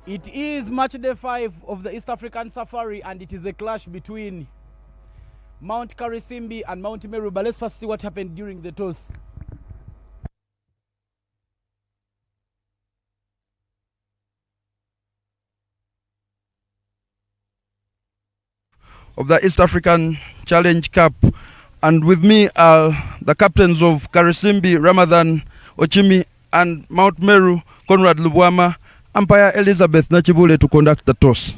It is match day 5 of the East African Safari, and it is a clash between Mount Karisimbi and Mount Meru. But let's first see what happened during the toss. Of the East African Challenge Cup, and with me are the captains of Karisimbi, Ramadan Ochimi, and Mount Meru, Conrad Lubwama, umpire Elizabeth Nachibule to conduct the toss.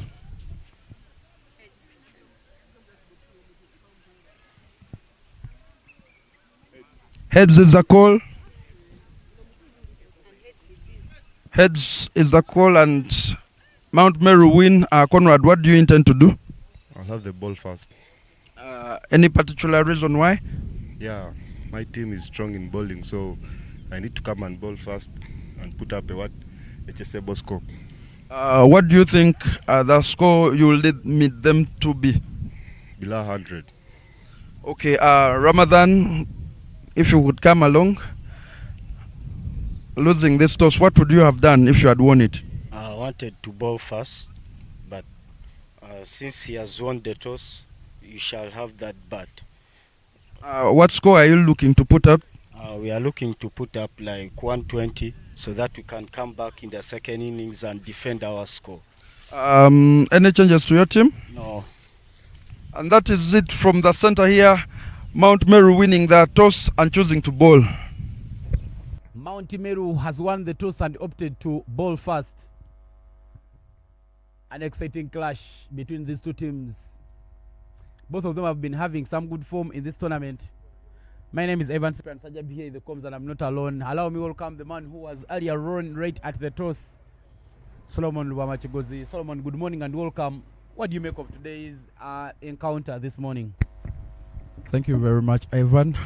Heads is the call. Heads is the call, and Mount Meru win. Conrad, what do you intend to do? I'll have the ball first. Any particular reason why? Yeah, my team is strong in bowling, so I need to come and bowl first and put up a HSable score. What do you think the score you will need them to be? Below 100. Okay, Ramadan, if you would come along. Losing this toss, what would you have done if you had won it? I wanted to bowl first, but since he has won the toss, you shall have that bat. What score are you looking to put up? We are looking to put up like 120 so that we can come back in the second innings and defend our score. Any changes to your team? No. And that is it from the center here. Mount Meru winning the toss and choosing to bowl. Mount Meru has won the toss and opted to bowl first. An exciting clash between these two teams. Both of them have been having some good form in this tournament. My name is Evan Cyprian Sajab here in the comms, and I'm not alone. Allow me welcome the man who was earlier run right at the toss, Solomon Lubamachigozi. Solomon, good morning and welcome. What do you make of today's encounter this morning? Thank you very much, Ivan.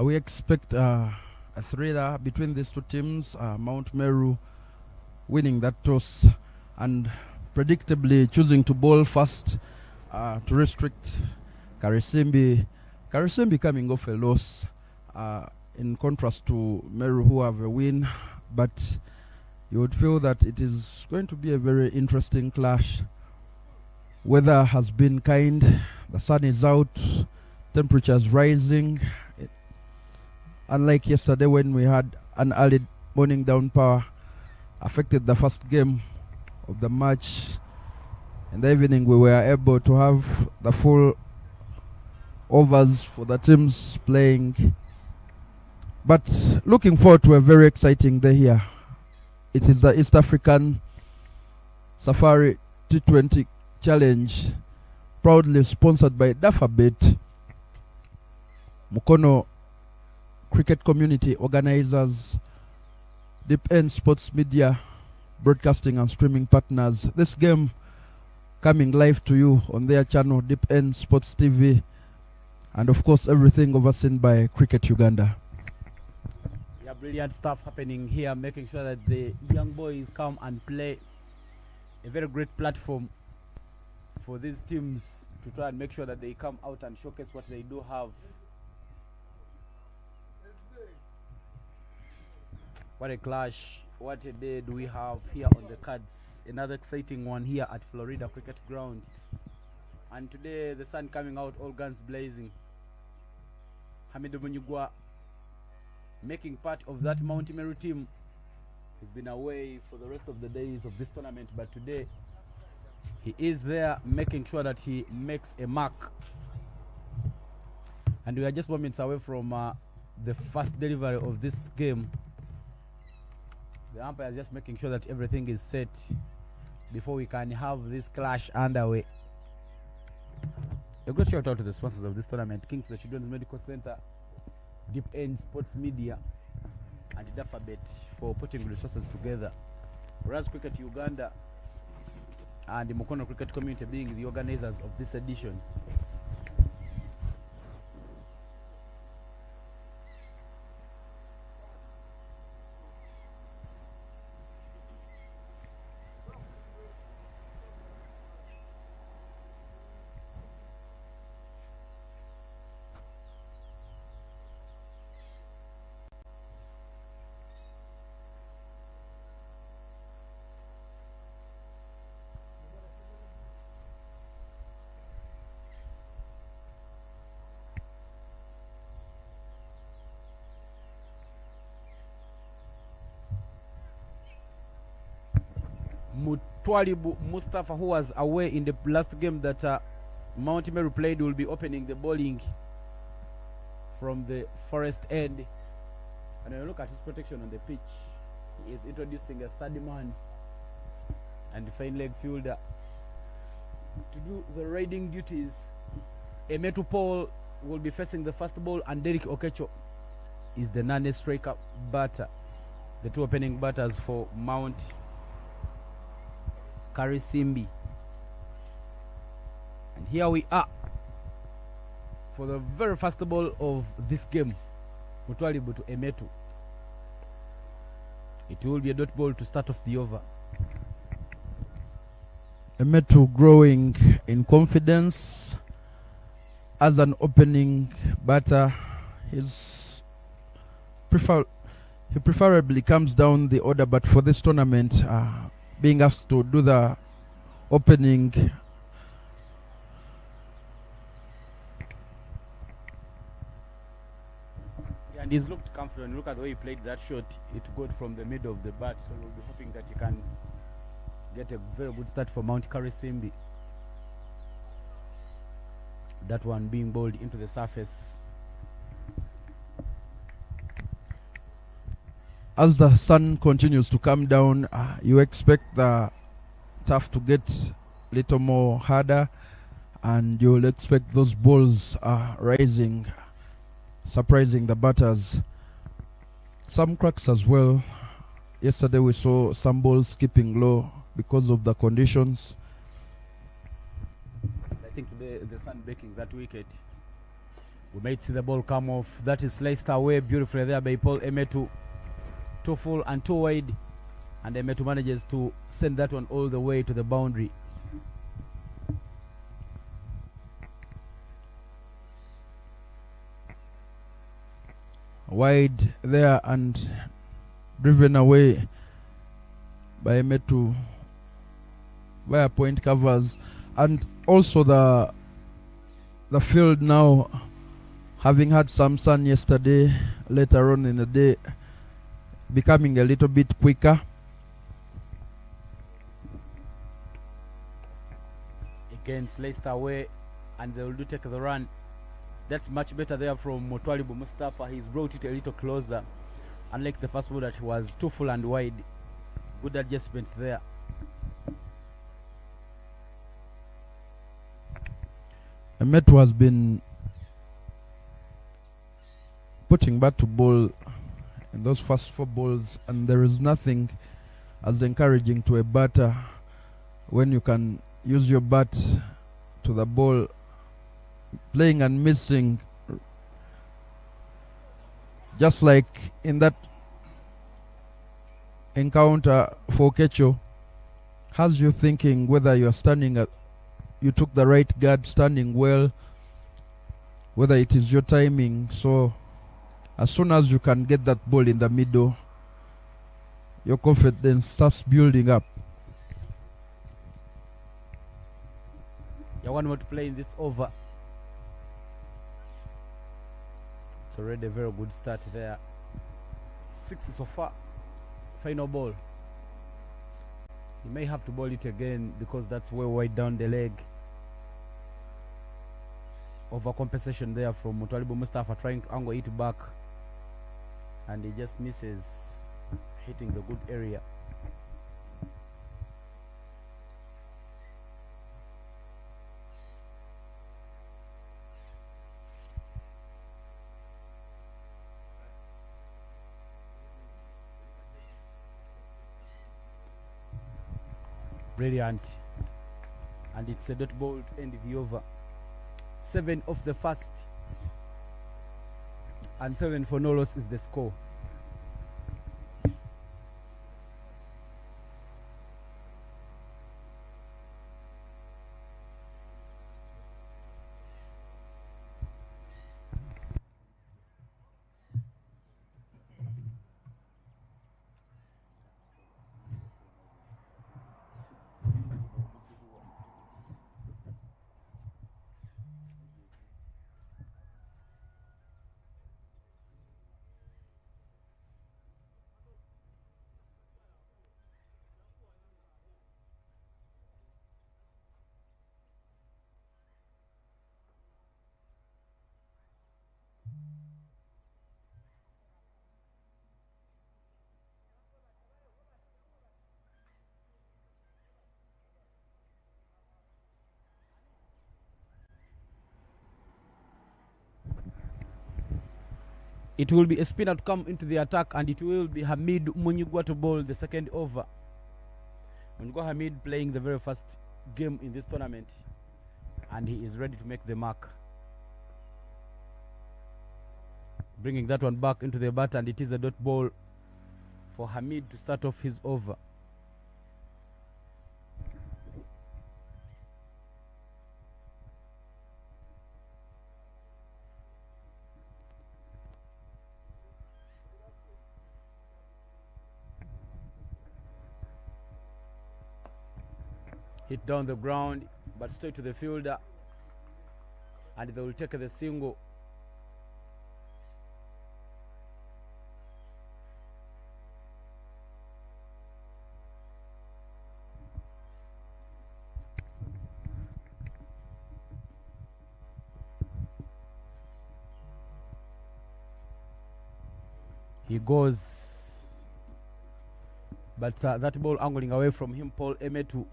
We expect a thriller between these two teams. Mount Meru winning that toss and predictably choosing to bowl first to restrict Karisimbi. Karisimbi coming off a loss in contrast to Meru, who have a win, but you would feel that it is going to be a very interesting clash. Weather has been kind, the sun is out, temperatures rising. Unlike yesterday when we had an early morning downpour, affected the first game of the match. In the evening we were able to have the full overs for the teams playing. But looking forward to a very exciting day here. It is the East African Safari T20 Challenge, proudly sponsored by Dafabet, Mukono Cricket Community Organizers, Deep End Sports Media, broadcasting and streaming partners. This game coming live to you on their channel, Deep End Sports TV, and of course everything overseen by Cricket Uganda. Yeah, brilliant stuff happening here, making sure that the young boys come and play. A very great platform for these teams to try and make sure that they come out and showcase what they do have. What a clash, what a day do we have here on the cards. Another exciting one here at Florida Cricket Ground. And today the sun coming out, all guns blazing. Hamidu Munyugwa, making part of that Mount Meru team, has been away for the rest of the days of this tournament, but today he is there making sure that he makes a mark. And we are just moments away from the first delivery of this game. The umpire is just making sure that everything is set before we can have this clash underway. A good shout out to the sponsors of this tournament: King's the Children's Medical Center, Deep End Sports Media, and Dafabet for putting resources together. Whereas Cricket Uganda and the Mukono Cricket Community being the organizers of this edition. Mutwalibu Mustafa, who was away in the last game that Mount Meru played, will be opening the bowling from the forest end. And when you look at his protection on the pitch, he is introducing a third man and the fine leg fielder to do the raiding duties. Emetu Paul will be facing the first ball, and Derek Okecho is the non-striker batter. The two opening batters for Mount Karisimbi. And here we are for the very first ball of this game. Mutwalibu to Emetu. It will be a dot ball to start off the over. Emetu growing in confidence as an opening batter. He preferably comes down the order, but for this tournament, being asked to do the opening and he's looked confident. Look at the way he played that shot. It got from the middle of the bat, so we'll be hoping that he can get a very good start for Mount Karisimbi. That one being bowled into the surface. As the sun continues to come down, you expect the turf to get a little more harder, and you will expect those balls rising, surprising the batters. Some cracks as well. Yesterday we saw some balls skipping low because of the conditions. I think the sun baking that wicket. We might see the ball come off. That is sliced away beautifully there by Paul Emetu. Too full and too wide, and Emetu manages to send that one all the way to the boundary. Wide there and driven away by Emetu via point covers, and also the field now, having had some sun yesterday, later on in the day, becoming a little bit quicker. Again sliced away, and they will do take the run. That's much better there from Mutwalibu Mustafa. He's brought it a little closer, unlike the first ball that was too full and wide. Good adjustments there. Emetu has been putting bat to ball in those first four balls, and there is nothing as encouraging to a batter when you can use your bat to the ball, playing and missing, just like in that encounter for Kecho. Has you thinking whether you are standing at, you took the right guard, standing well, whether it is your timing. So as soon as you can get that ball in the middle, your confidence starts building up. Yeah, one more to play in this over. It's already a very good start there. 6 so far. Final ball. You may have to bowl it again because that's way wide down the leg. Overcompensation there from Mutwalibu Mustafa, trying to angle it back, and he just misses hitting the good area. Brilliant. And it's a dot ball to end the over. 7 of the first, and 7 for no loss is the score. It will be a spinner to come into the attack, and it will be Hamid Munyigwa to bowl the second over. Munyigwa Hamid playing the very first game in this tournament, and he is ready to make the mark. Bringing that one back into the bat, and it is a dot ball for Hamid to start off his over. Hit down the ground, but straight to the fielder, and they will take the single. He goes, but that ball angling away from him, Paul Emetu,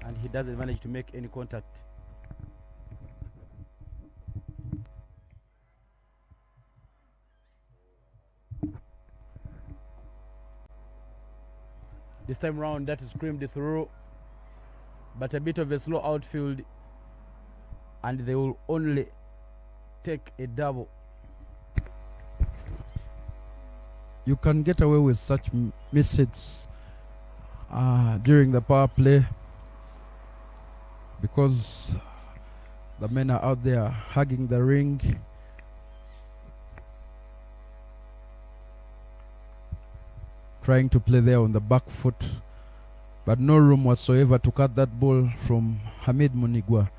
and he doesn't manage to make any contact. This time round, that is screamed through, but a bit of a slow outfield, and they will only take a double. You can get away with such mishits during the power play because the men are out there hugging the ring. Trying to play there on the back foot, but no room whatsoever to cut that ball from Hamid Munigwa.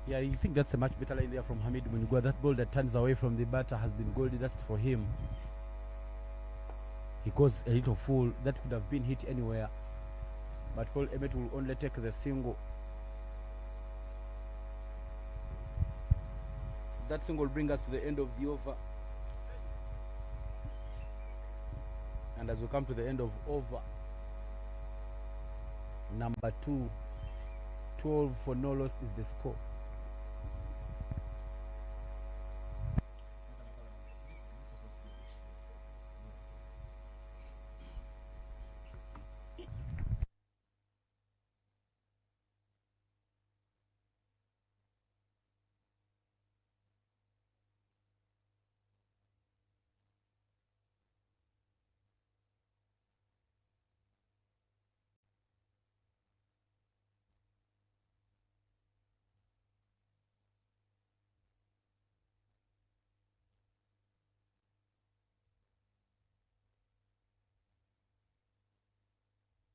Yeah, you think that's a much better line there from Hamid Munigwa. That ball that turns away from the batter has been gold dust for him. He goes a little full. That could have been hit anywhere, but Paul Emmett will only take the single. That single will bring us to the end of the over. And as we come to the end of over number 2, 12 for no loss is the score.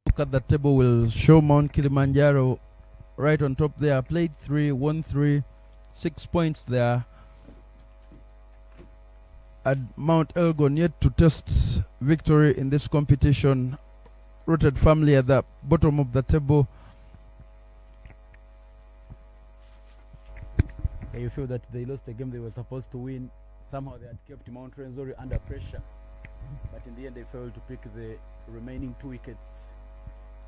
Look at the table will show Mount Kilimanjaro right on top there. Played 3, won 3, 6 points there. And Mount Elgon yet to test victory in this competition. Rooted family at the bottom of the table. You feel that they lost a game they were supposed to win. Somehow they had kept Mount Renzori under pressure, but in the end they failed to pick the remaining 2 wickets,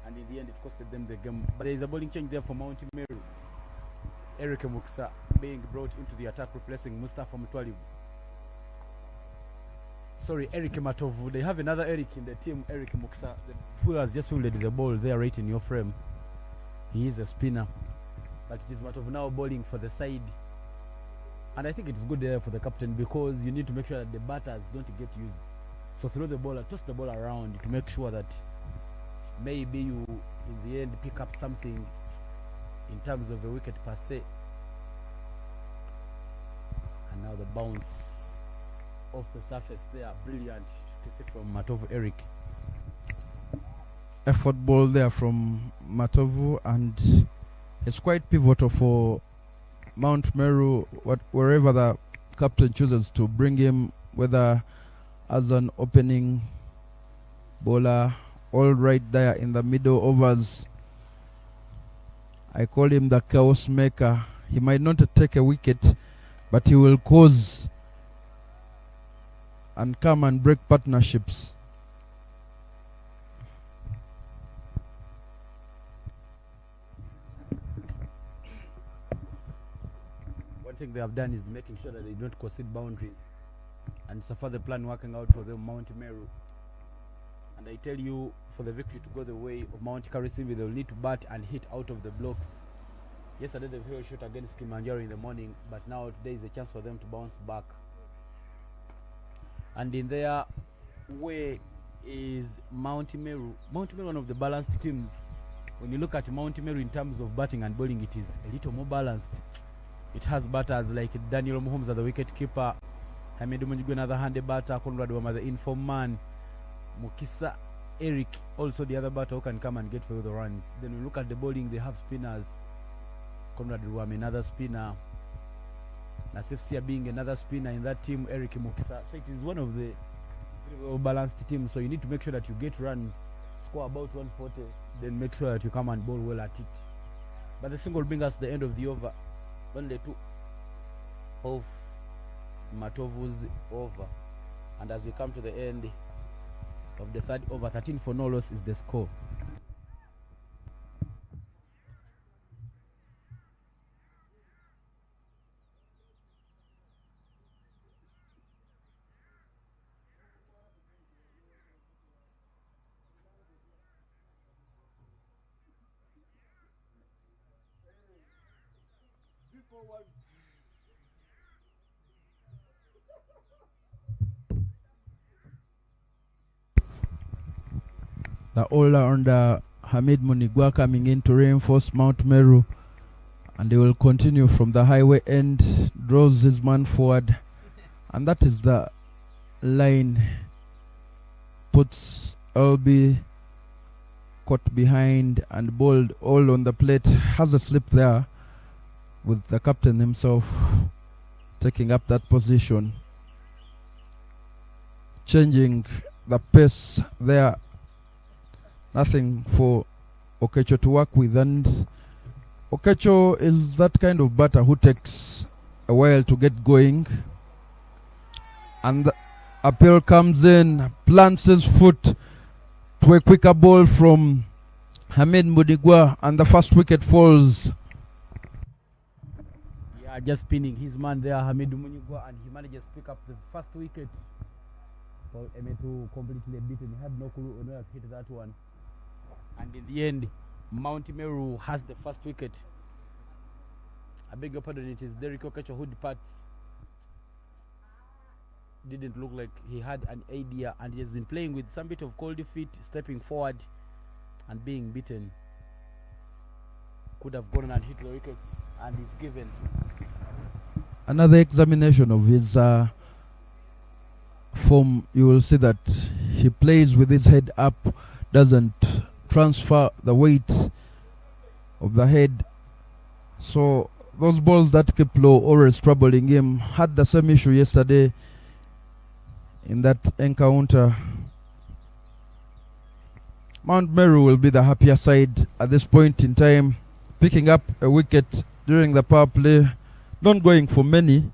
and in the end it costed them the game. But there is a bowling change there for Mount Meru. Eric Muksa being brought into the attack, replacing Mustafa Mutwalibu. Sorry, Eric Matovu. They have another Eric in the team, Eric Muksa, who has just fielded the ball there right in your frame. He is a spinner, but it is Matovu now bowling for the side. And I think it's good there for the captain, because you need to make sure that the batters don't get used. So throw the ball, toss the ball around to make sure that maybe you, in the end, pick up something in terms of a wicket per se. And now the bounce off the surface there, brilliant to see from Matovu Eric. Effort ball there from Matovu, and it's quite pivotal for Mount Meru, wherever the captain chooses to bring him, whether as an opening bowler, all right there in the middle overs. I call him the chaos maker. He might not take a wicket, but he will cause and come and break partnerships. When one thing they have done is making sure that they don't concede boundaries. And so far the plan working out for them, Mount Meru. And I tell you, for the victory to go the way of Mount Karisimbi, they will need to bat and hit out of the blocks. Yesterday they fell short against Kilimanjaro in the morning, but now today is a chance for them to bounce back. And in their way is Mount Meru. Mount Meru, one of the balanced teams. When you look at Mount Meru in terms of batting and bowling, it is a little more balanced. It has batters like Daniel Mahomes as the wicket keeper, Hamidu Munjigu another handy batter, Conrad Wama the inform man, Mukisa Eric also the other batter who can come and get for the runs. Then we look at the bowling, they have spinners, Conrad Wama another spinner, Nasif Sia being another spinner in that team, Eric Mukisa. So it is one of the balanced teams, so you need to make sure that you get runs, score about 140, then make sure that you come and bowl well at it. But the single will bring us to the end of the over. Only 2 of Matovu's over. And as we come to the end of the third over, 13 for no loss is the score. The all-rounder Hamid Munigwa coming in to reinforce Mount Meru, and they will continue from the highway end, draws his man forward, and that is the line. Puts LB caught behind and bowled all on the plate. Has a slip there with the captain himself taking up that position, changing the pace there. Nothing for Okecho to work with, and Okecho is that kind of batter who takes a while to get going, and the appeal comes in, plants his foot to a quicker ball from Hamid Mudigwa, and the first wicket falls. Yeah, just spinning his man there, Hamid Mudigwa, and he manages to pick up the first wicket. For Emetu completely beaten, he had no clue on where to hit that one. And in the end, Mount Meru has the first wicket. I beg your pardon, it is Derek Okecho who departs. Didn't look like he had an idea, and he has been playing with some bit of cold feet, stepping forward and being beaten. Could have gone and hit the wickets, and is given. Another examination of his form, you will see that he plays with his head up, doesn't transfer the weight of the head. So those balls that keep low, always troubling him. Had the same issue yesterday in that encounter. Mount Meru will be the happier side at this point in time, picking up a wicket during the power play, not going for many.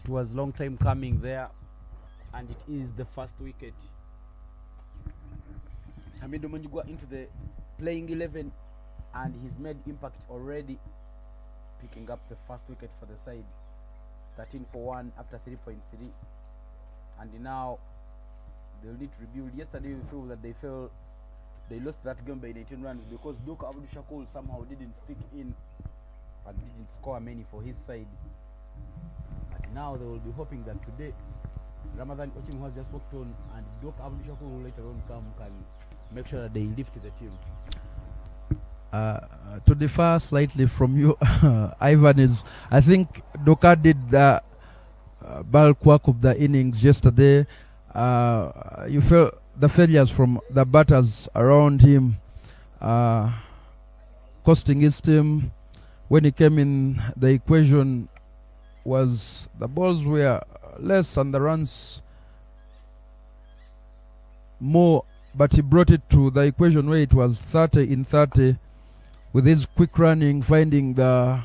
It was long time coming there, and it is the first wicket. Hamidu Munjigwa into the playing 11, and he's made impact already, picking up the first wicket for the side. 13 for 1 after 3.3, and now they'll need to rebuild. Yesterday we feel that they lost that game by 19 runs because Duke Abdul Shakul somehow didn't stick in and didn't score many for his side. But now they will be hoping that today Ramadan Ochim has just worked on, and Duke Abdul Shakul will later on can make sure that they lift the team. To differ slightly from you, Ivan, I think Doka did the bulk work of the innings yesterday. You felt the failures from the batters around him costing his team. When he came in, the equation was the balls were less and the runs more, but he brought it to the equation where it was 30 in 30 with his quick running, finding the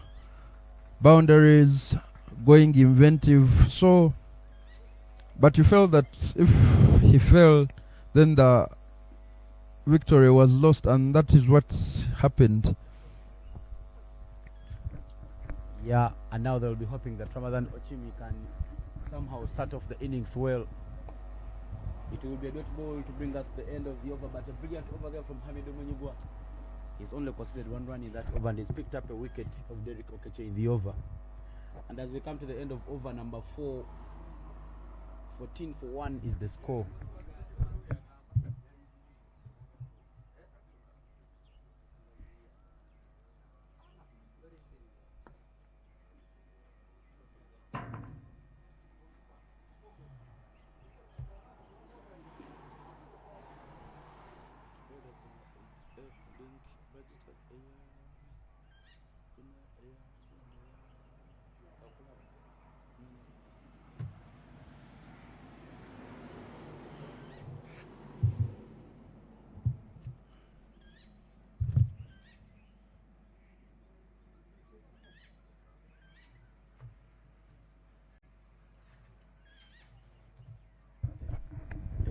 boundaries, going inventive. So But you felt that if he fell, then the victory was lost, and that is what happened. Yeah, and now they'll be hoping that Ramadan Ochimi can somehow start off the innings well. It will be a dot ball to bring us to the end of the over, but a brilliant over there from Hamidu Munyigwa. He's only considered one run in that over, and he's picked up a wicket of Derek Okeche in the over. And as we come to the end of over number 4, 14 for 1 is the score.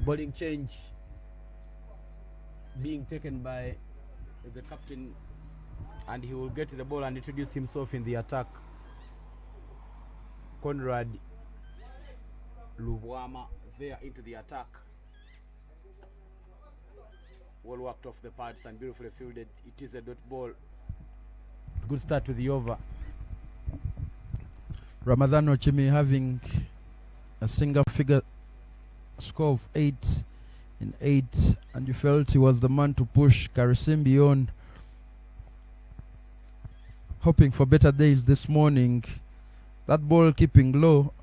Bowling change being taken by the captain, and he will get the ball and introduce himself in the attack. Conrad Lubwama there into the attack. Well worked off the pads and beautifully fielded. It is a dot ball. Good start to the over. Ramadan Ochimi having a single figure score of 8 in 8, and you felt he was the man to push Karisimbi on, hoping for better days this morning. That ball keeping low.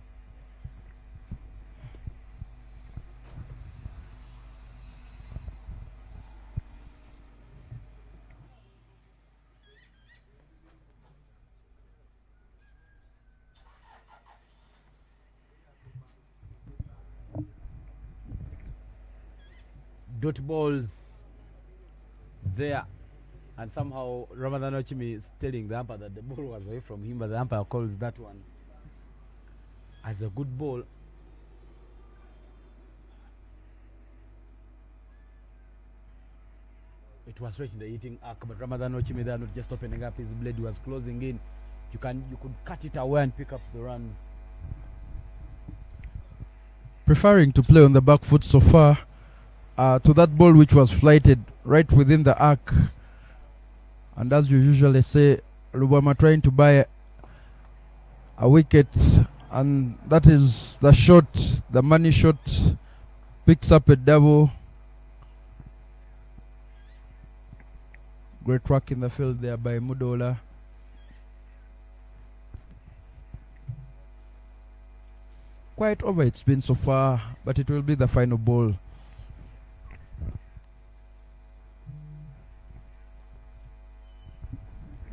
Dot balls there, and somehow Ramadan Ochimi is telling the umpire that the ball was away from him, but the umpire calls that one as a good ball. It was reaching the hitting arc, but Ramadan Ochimi there not just opening up his blade, he was closing in. You could cut it away and pick up the runs. Preferring to play on the back foot so far. To that ball which was flighted right within the arc, and as you usually say, Lubama trying to buy a wicket, and that is the shot, the money shot, picks up a double. Great work in the field there by Mudola. Quite over it's been so far, but it will be the final ball.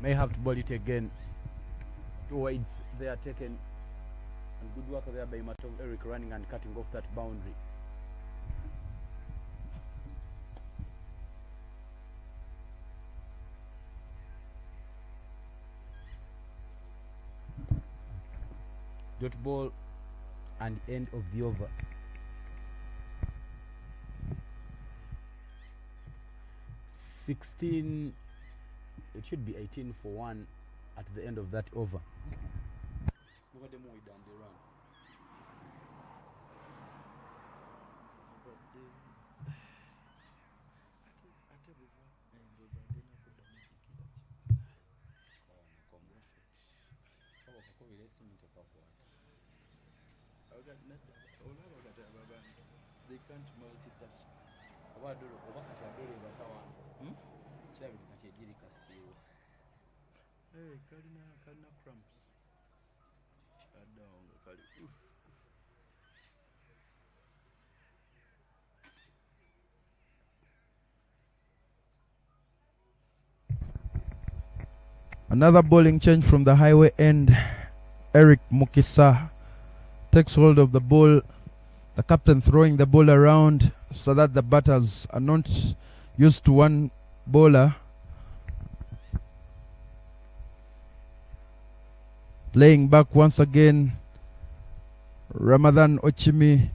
May have to ball it again. 2 wides they are taken, and good work there by Matov Eric running and cutting off that boundary. Dot ball and end of the over. 16. It should be 18 for 1 at the end of that over. They can't multitask. Hey, Karina cramps. Another bowling change from the highway end. Eric Mukisa takes hold of the ball. The captain throwing the ball around so that the batters are not used to one bowler. Playing back once again, Ramadan Ochimi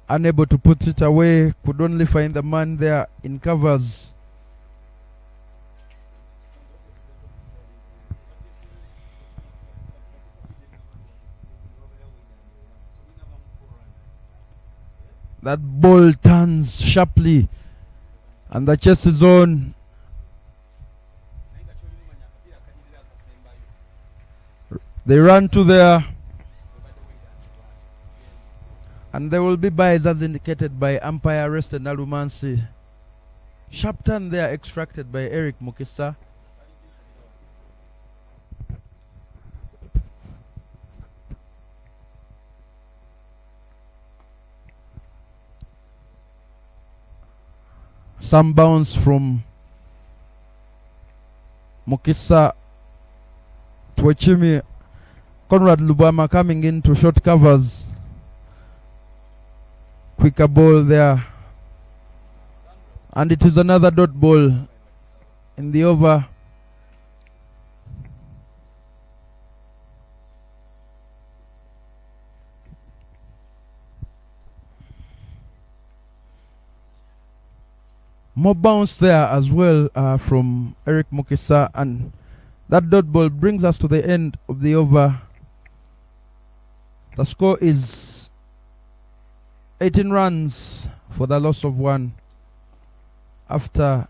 unable to put it away, could only find the man there in covers. That ball turns sharply and the chase is on. They run to there, and there will be byes as indicated by umpire Rested Nalumansi. Sharp turn there extracted by Eric Mukisa. Some bounce from Mukisa to Ochimi. Conrad Lubama coming into short covers. Quicker ball there. And it is another dot ball in the over. More bounce there as well from Eric Mukisa, and that dot ball brings us to the end of the over. The score is 18 runs for the loss of 1 after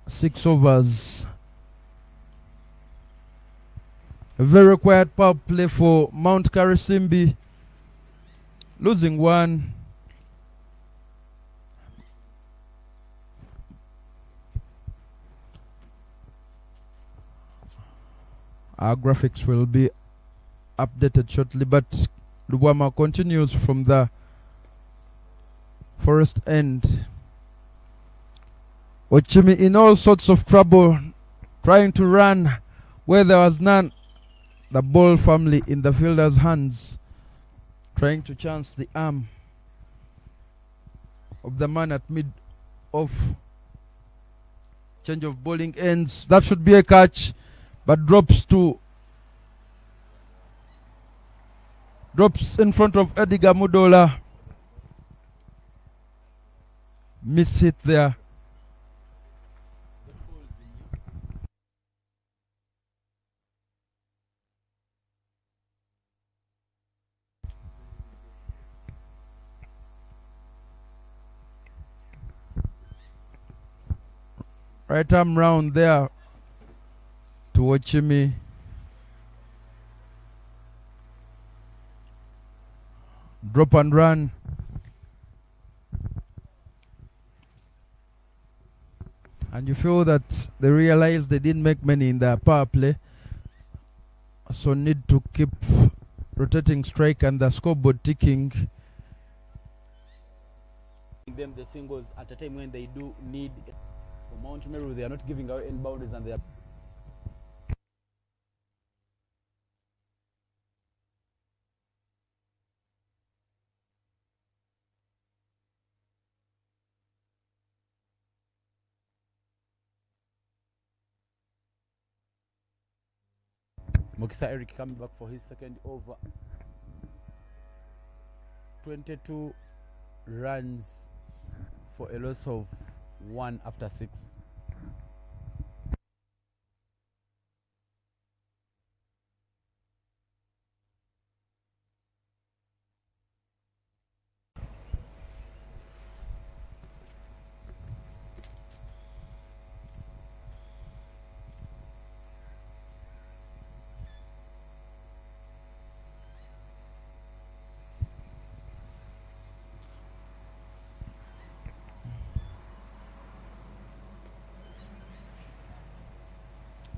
6 overs. A very quiet power play for Mount Karisimbi, losing 1. Our graphics will be updated shortly, but Lubama continues from the forest end. Ochimi in all sorts of trouble, trying to run where there was none. The ball firmly in the fielder's hands, trying to chance the arm of the man at mid-off. Change of bowling ends. That should be a catch, but drops in front of Edgar Mudola. Miss hit there. Right arm round there to Ochimi. Drop and run. And you feel that they realize they didn't make many in their power play, so need to keep rotating strike and the scoreboard ticking. Them the singles at a time when they do need. For Mount Meru, they are not giving away any boundaries, and they are Mukisa Eric coming back for his second over. 22 runs for a loss of 1 after 6.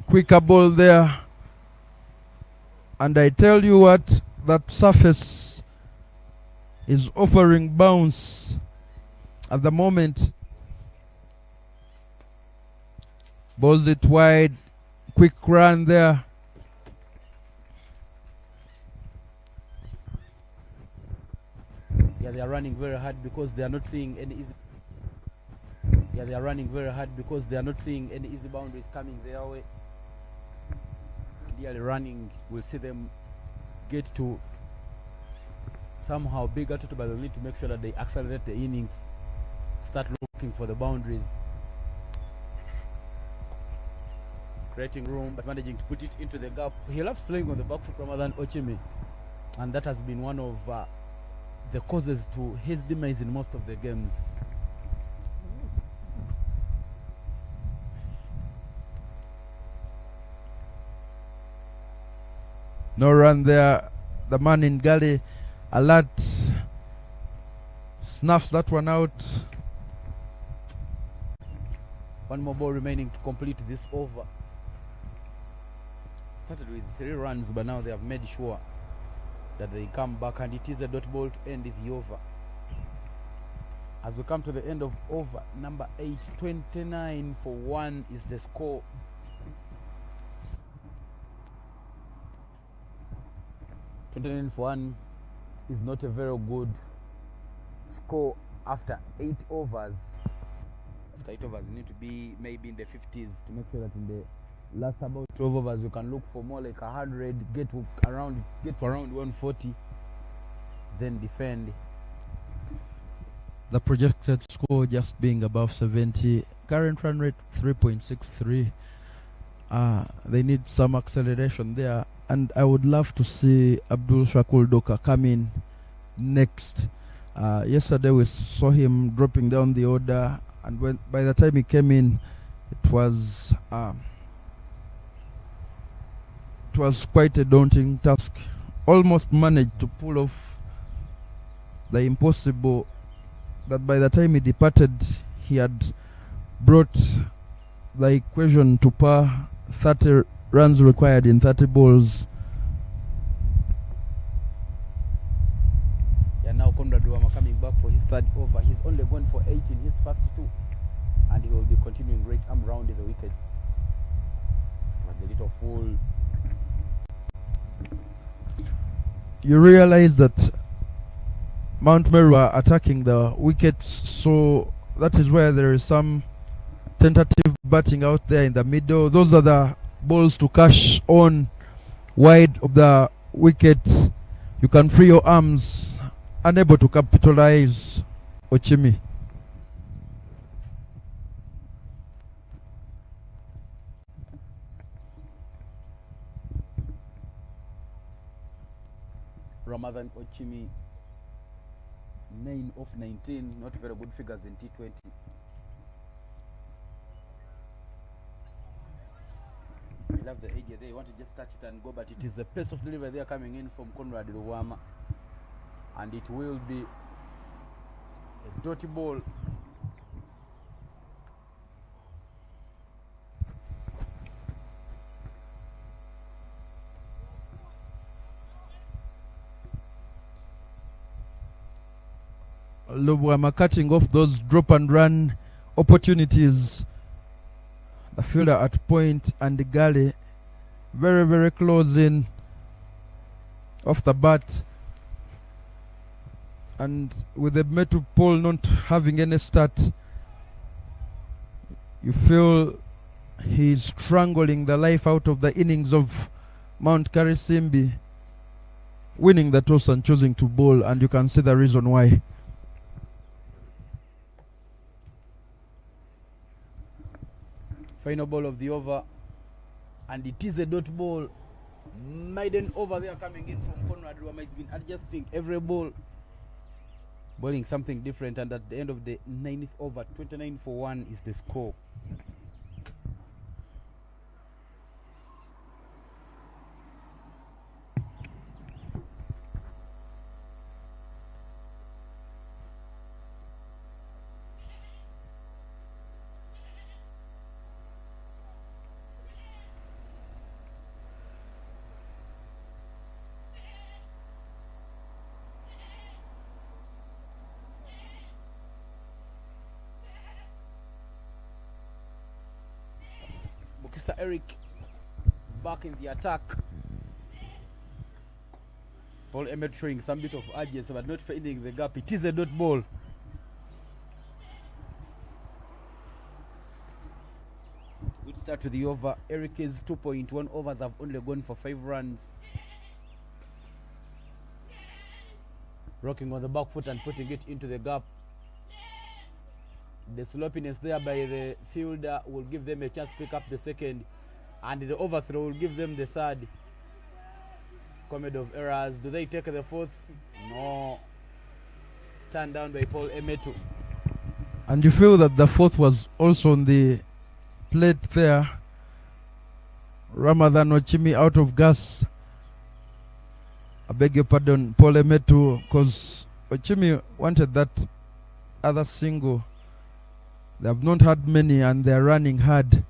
Quicker ball there, and I tell you what, that surface is offering bounce at the moment. Balls it wide, quick run there. Yeah, they are running very hard because they are not seeing any easy. Yeah, they are running very hard because they are not seeing any easy boundaries coming their way. Clearly running will see them get to somehow bigger total, but they'll need to make sure that they accelerate the innings, start looking for the boundaries, creating room, but managing to put it into the gap. He loves playing on the back foot rather than Ochimi, and that has been one of the causes to his demise in most of the games. No run there. The man in galley alert snuffs that one out. One more ball remaining to complete this over. Started with 3 runs, but now they have made sure that they come back, and it is a dot ball to end the over. As we come to the end of over number 8, 29 for 1 is the score. For 1 is not a very good score after 8 overs. After 8 overs, you need to be maybe in the 50s to make sure that in the last about 12 overs you can look for more like 100, get to around 140, then defend. The projected score just being above 70. Current run rate 3.63. They need some acceleration there, and I would love to see Abdul Shakul Doka come in next. Yesterday we saw him dropping down the order, and by the time he came in, it was quite a daunting task. Almost managed to pull off the impossible, that by the time he departed, he had brought the equation to par. 30 runs required in 30 balls. Yeah, now Conrad Duama coming back for his third over. He's only gone for 8 in his first 2, and he will be continuing great arm round the wickets. It was a little full. You realize that Mount Meru are attacking the wickets, so that is where there is some tentative batting out there in the middle. Those are the balls to cash on wide of the wicket. You can free your arms, unable to capitalize. Ochimi. Ramadan Ochimi, 9 of 19, not very good figures in T20. I love the edge there. You want to just touch it and go, but it is the pace of delivery there coming in from Conrad Luwama, and it will be a dirty ball. Luwama cutting off those drop and run opportunities. The fielder at point and the galley very, very close in off the bat. And with the Meru pole not having any start, you feel he's strangling the life out of the innings of Mount Karisimbi, winning the toss and choosing to bowl, and you can see the reason why. Final ball of the over, and it is a dot ball. Maiden over there coming in from Conrad Luwama. He's been adjusting every ball, bowling something different, and at the end of the 9th over, 29 for 1 is the score. Mr. Eric back in the attack. Paul Emmett showing some bit of urgency but not finding the gap. It is a dot ball. Good start to the over. Eric's 2.1 overs have only gone for 5 runs. rocking on the back foot and putting it into the gap. The sloppiness there by the fielder will give them a chance to pick up the second, and the overthrow will give them the third. Comedy of errors. Do they take the fourth? No. Turned down by Paul Emetu. And you feel that the fourth was also on the plate there. Ramadan Ochimi out of gas. I beg your pardon, Paul Emetu, because Ochimi wanted that other single. They have not had many and they are running hard.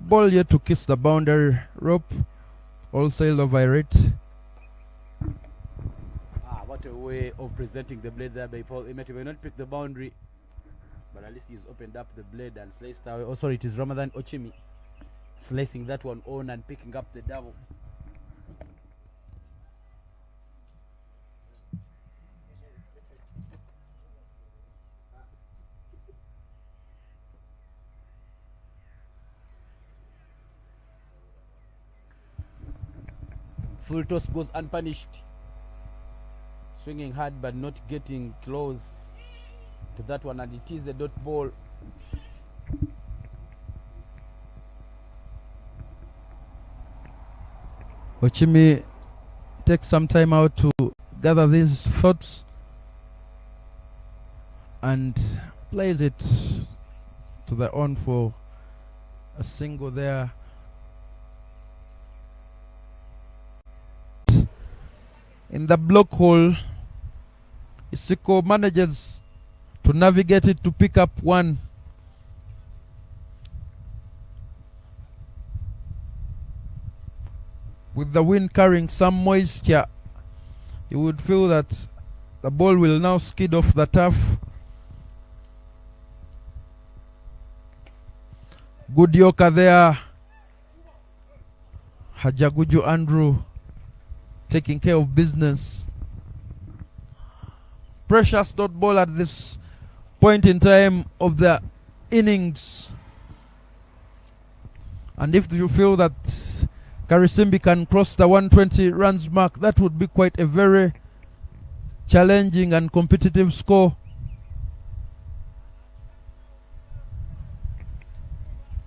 Ball yet to kiss the boundary rope. All sail over it. What a way of presenting the blade there by Paul Emetu. He may not pick the boundary, but at least he's opened up the blade and sliced away. Oh, sorry, it is Ramadan Ochimi slicing that one on and picking up the double. Full toss goes unpunished. Swinging hard but not getting close to that one, and it is a dot ball. Ochimi takes some time out to gather these thoughts and plays it to the on for a single there. In the block hole, Isiko manages to navigate it to pick up one. With the wind carrying some moisture, you would feel that the ball will now skid off the turf. Good yoker there. Hajaguju Andrew taking care of business. Precious dot ball at this point in time of the innings. And if you feel that Karisimbi can cross the 120 runs mark, that would be quite a very challenging and competitive score.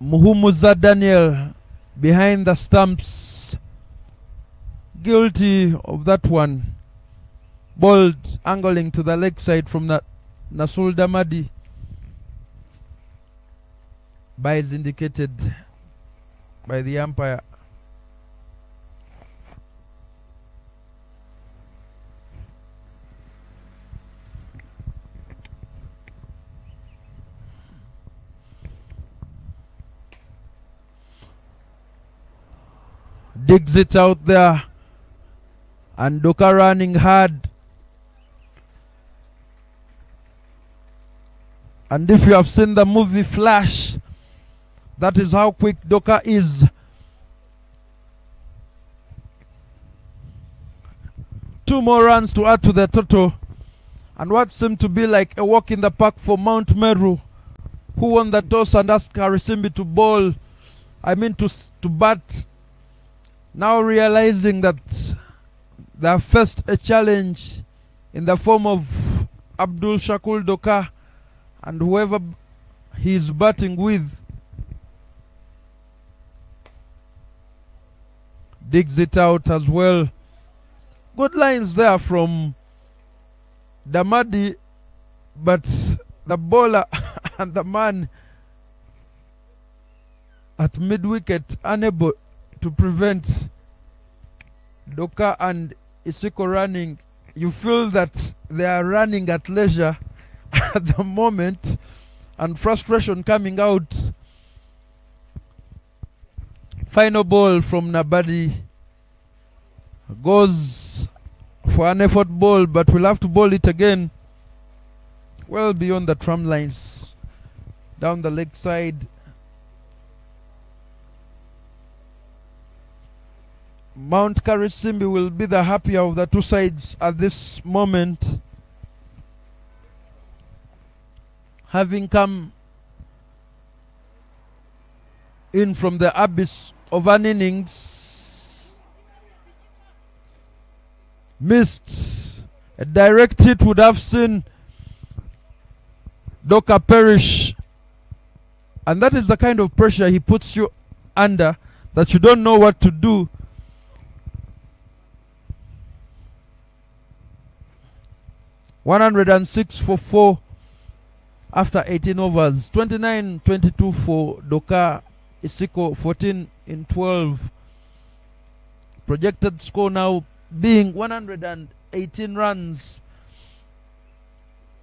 Muhumuza Daniel behind the stumps, guilty of that one. Balled angling to the leg side from Nasul Damadi. Byes indicated by the umpire. Digs it out there, and Doka running hard. And if you have seen the movie Flash, that is how quick Doka is. Two more runs to add to the total, and what seemed to be like a walk in the park for Mount Meru, who won the toss and asked Karisimbi to bowl, to bat. Now realizing that they have faced a challenge in the form of Abdul Shakul Doka and whoever he is batting with. Digs it out as well. Good lines there from Damadi, but the bowler and the man at mid-wicket unable to prevent Doka and Isiko running. You feel that they are running at leisure at the moment, and frustration coming out. Final ball from Nabadi goes for an effort ball, but we'll have to bowl it again well beyond the tram lines, down the leg side. Mount Karisimbi will be the happier of the two sides at this moment, having come in from the abyss of an innings Missed. A direct hit would have seen Doka perish. And that is the kind of pressure he puts you under, that you don't know what to do. (106 for 4 after 18 overs). 29-22 for Doka Isiko, 14 in 12. Projected score now being 118 runs.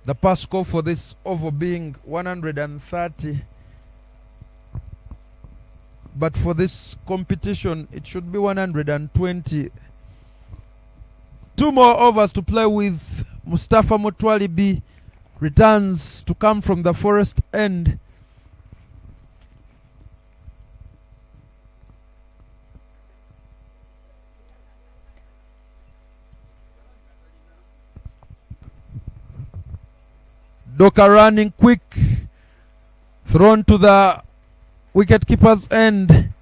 The pass score for this over being 130. But for this competition, it should be 120. 2 more overs to play with. Mustafa Mutwalibi returns to come from the forest end. Doka running quick, thrown to the wicketkeeper's end,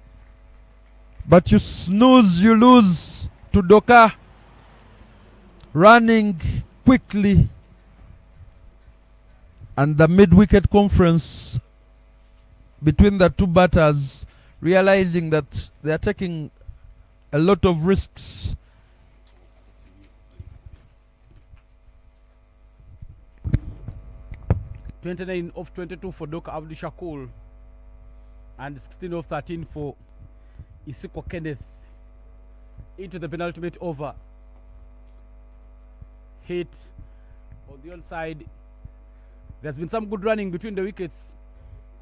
but you snooze, you lose to Doka, running quickly. And the mid-wicket conference between the two batters, realizing that they are taking a lot of risks. (29 of 22 for Doka Abdul Shakur and 16 of 13 for Isiko Kenneth. Into the penultimate over. Hit on the onside. There's been some good running between the wickets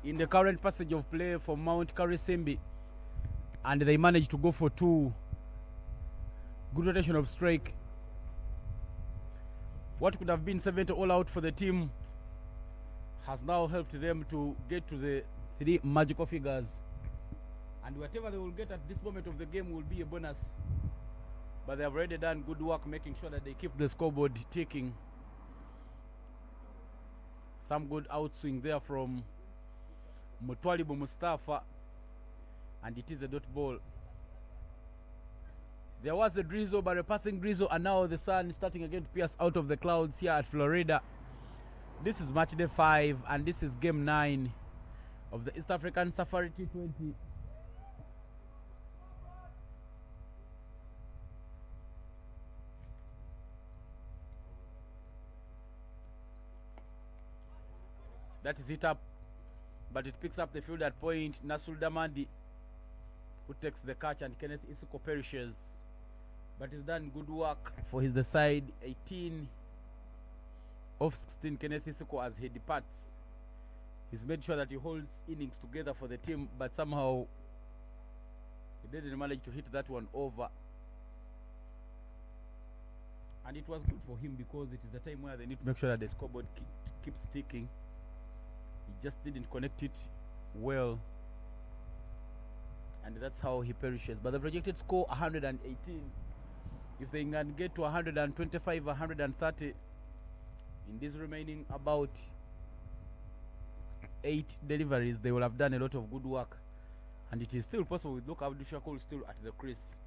in the current passage of play for Mount Karisimbi, and they managed to go for 2. Good rotation of strike. What could have been 70 all out for the team has now helped them to get to the 3 magical figures, and whatever they will get at this moment of the game will be a bonus. But they have already done good work making sure that they keep the scoreboard ticking. Some good outswing there from Mutwalibu Mustafa, and it is a dot ball. There was a drizzle, but a passing drizzle, and now the sun is starting again to pierce out of the clouds here at Florida. This is match day 5, and this is game 9 of the East African Safari T20. That is hit up, but it picks up the field at point. Nasul Damandi, who takes the catch, and Kenneth Isiko perishes. But he's done good work for the side. 18 of 16, Kenneth Isiko, as he departs. He's made sure that he holds innings together for the team, but somehow he didn't manage to hit that one over. And it was good for him because it is a time where they need to make sure that the scoreboard keeps ticking. He just didn't connect it well, and that's how he perishes. But the projected score 118. If they can get to 125, 130 in these remaining about 8 deliveries, they will have done a lot of good work, and it is still possible with Doka Abdul Shakur still at the crease.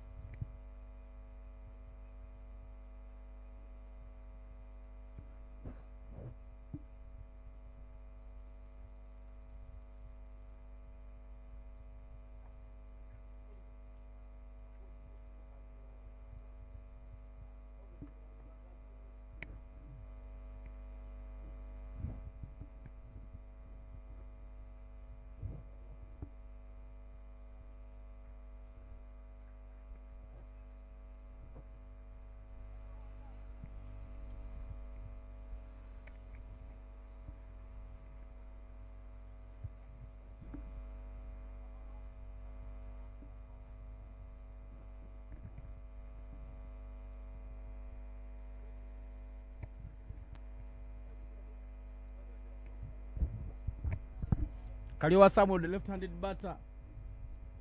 Kaliwa Samuel, the left-handed batter,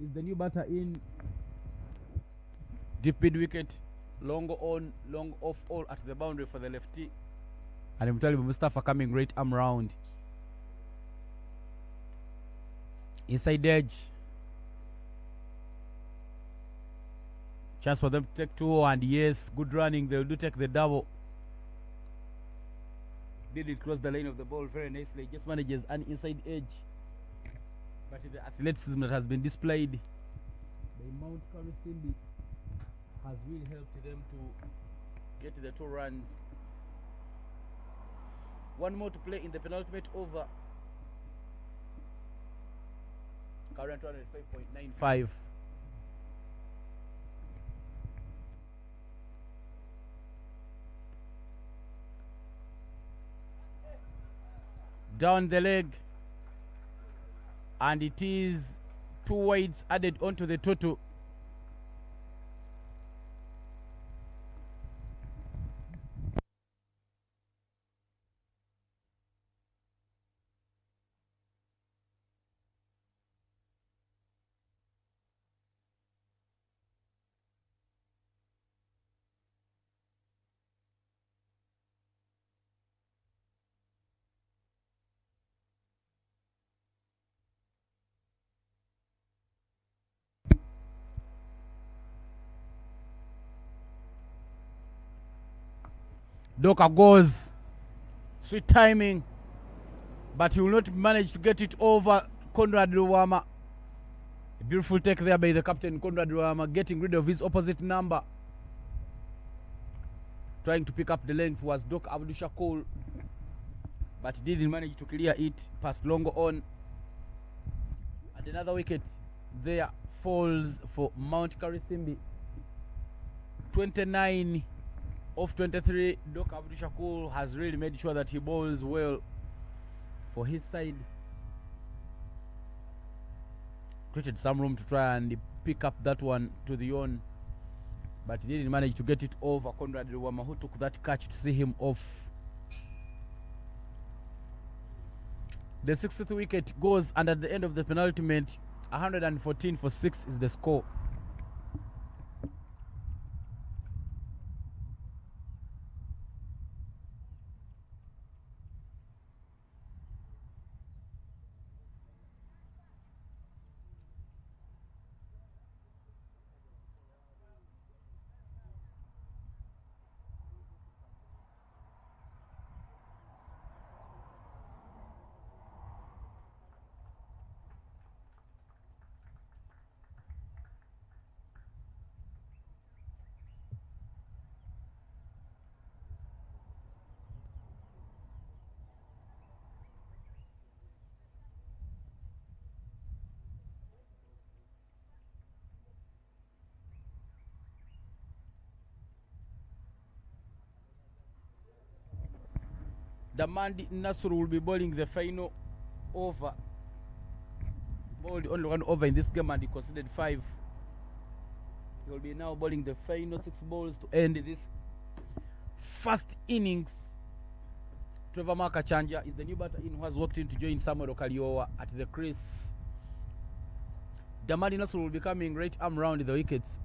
is the new batter in. Deep mid wicket, long on, long off, all at the boundary for the lefty. And I'm telling you, Mustafa coming right arm round. Inside edge. Chance for them to take 2, and yes, good running. They'll do take the double. Did it cross the lane of the ball very nicely. Just manages an inside edge. But the athleticism that has been displayed by Mount Karisimbi has really helped them to get the 2 runs. 1 more to play in the penultimate over. Current run is 5.95. Down the leg, and it is 2 wides added onto the total. Doka goes, sweet timing, but he will not manage to get it over Conrad Ruwama. A beautiful take there by the captain, Conrad Ruwama, getting rid of his opposite number. Trying to pick up the length was Doka Abdushakur, but he didn't manage to clear it past Longo on. And another wicket there falls for Mount Karisimbi. 29 of 23, Doka Abdushakur has really made sure that he bowls well for his side. Created some room to try and pick up that one to the on, but he didn't manage to get it over Conrad Ruwama, who took that catch to see him off. The 60th wicket goes, and at the end of the penultimate, 114 for 6 is the score. Damandi Nasru will be bowling the final over. Bowled only 1 over in this game and he conceded 5. He will be now bowling the final 6 balls to end this first innings. Trevor Makachanja is the new batter in who has walked in to join Samuel Okaliowa at the crease. Damandi Nasru will be coming right arm round the wickets.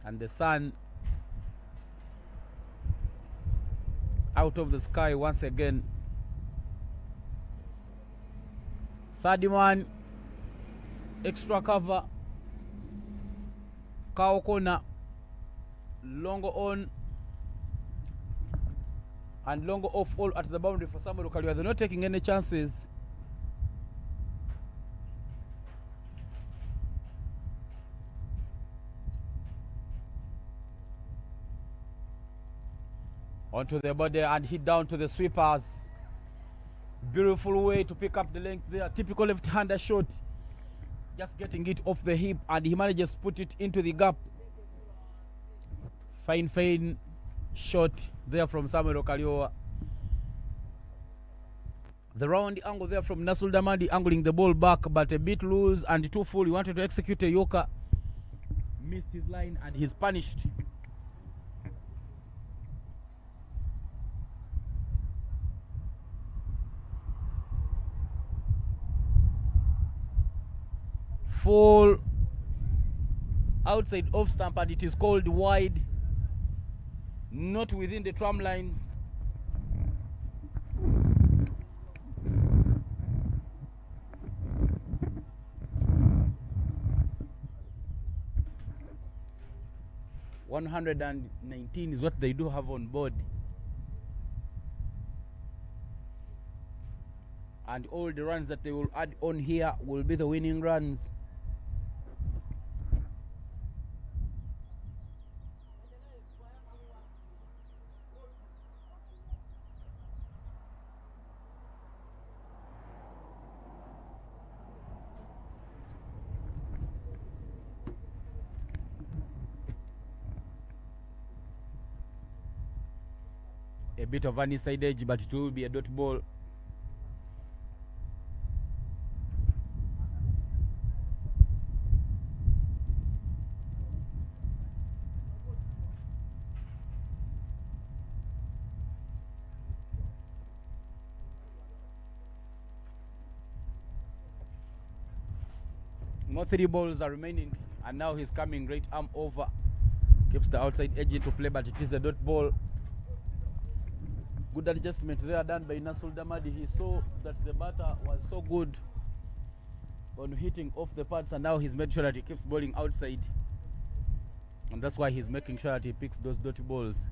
And the sun out of the sky once again. 31 extra cover. Cow corner. Longo on and Longo off, all at the boundary for Samuel Okaliowa. They're not taking any chances. Onto the body and hit down to the sweepers. Beautiful way to pick up the length there. Typical left-hander shot. Just getting it off the hip, and he manages to put it into the gap. Fine shot there from Samuel Okaliowa. The round angle there from Nasul Damandi, angling the ball back, but a bit loose and too full. He wanted to execute a Yorker. Missed his line and he's punished. Full outside off stump, and it is called wide, not within the tram lines. 119 is what they do have on board. And all the runs that they will add on here will be the winning runs. A bit of an inside edge, but it will be a dot ball. More 3 balls are remaining, and now he's coming right arm over. Keeps the outside edge into play, but it is a dot ball. Good adjustment there done by Nasul Damadi. He saw that the batter was so good on hitting off the pads, and now he's made sure that he keeps bowling outside. And that's why he's making sure that he picks those dotty balls.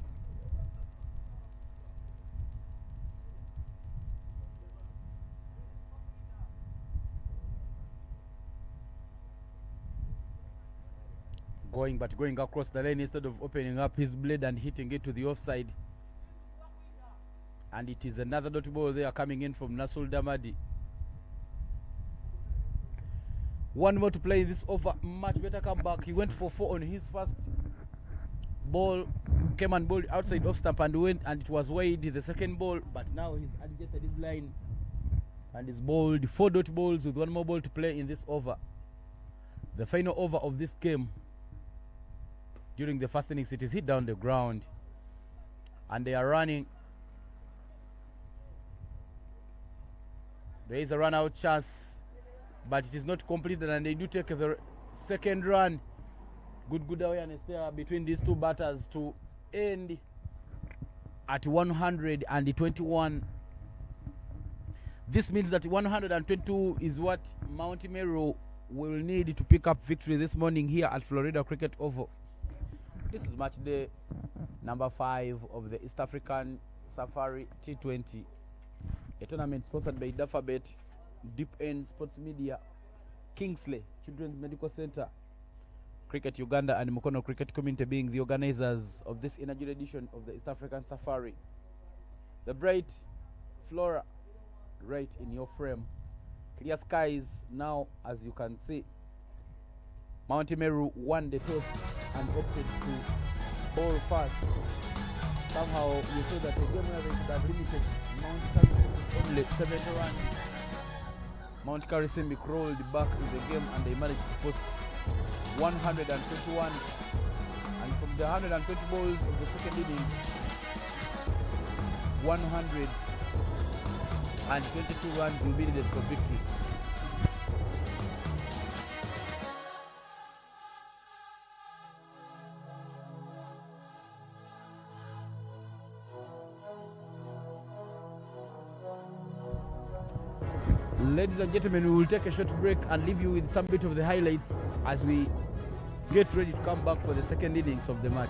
Going across the lane instead of opening up his blade and hitting it to the offside. And it is another dot ball there coming in from Nasul Damadi. 1 more to play this over. Much better comeback. He went for 4 on his first ball. Came and bowled outside off stump and went, and it was wide the second ball. But now he's adjusted his line and he's bowled 4 dot balls with 1 more ball to play in this over. The final over of this game. During the first innings, it is hit down the ground, and they are running. There is a run out chance, but it is not completed, and they do take the second run. Good awareness there between these two batters to end at 121. This means that 122 is what Mount Meru will need to pick up victory this morning here at Florida Cricket Oval. This is match day number 5 of the East African Safari T20, a tournament sponsored by Dafabet, Deep End Sports Media, Kingsley Children's Medical Center, Cricket Uganda, and Mukono Cricket Community being the organizers of this inaugural edition of the East African Safari. The bright flora right in your frame. Clear skies now, as you can see. Mount Meru won the toss and opted to bowl first. Somehow you saw that the game where they could have limited Mount Karisimbi only 70 runs. Mount Karisimbi crawled back in the game and they managed to post 121. And from the 120 balls of the second inning, 122 runs will be needed for victory. Ladies and gentlemen, we will take a short break and leave you with some bit of the highlights as we get ready to come back for the second innings of the match.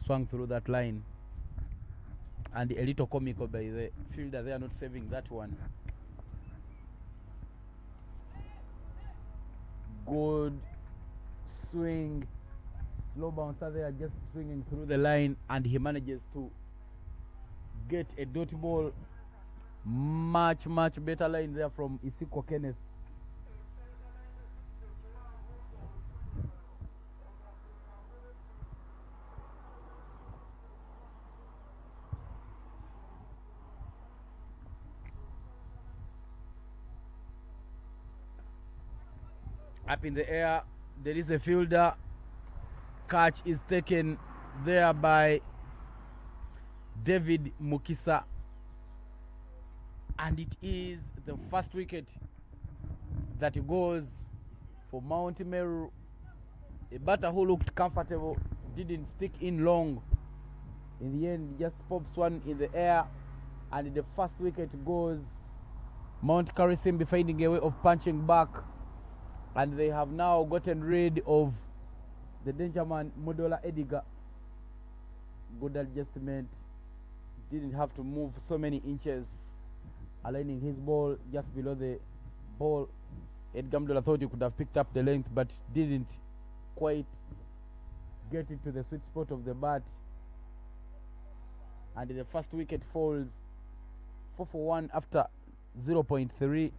swung through that line. And a little comical by the fielder. They are not saving that one. Good swing. Slow bouncer there, just swinging through the line, and he manages to get a dot ball. Much better line there from Isiko Kenneth. Up in the air, there is a fielder. Catch is taken there by David Mukisa, and it is the first wicket that goes for Mount Meru. A batter who looked comfortable didn't stick in long. In the end, just pops one in the air, and the first wicket goes. Mount Karisimbi finding a way of punching back, and they have now gotten rid of the danger man Modola Ediga. Good adjustment. Didn't have to move so many inches, aligning his ball just below the ball. Edgar Mdola thought he could have picked up the length, but didn't quite get into the sweet spot of the bat. And the first wicket falls 4 for 1 after 0.3.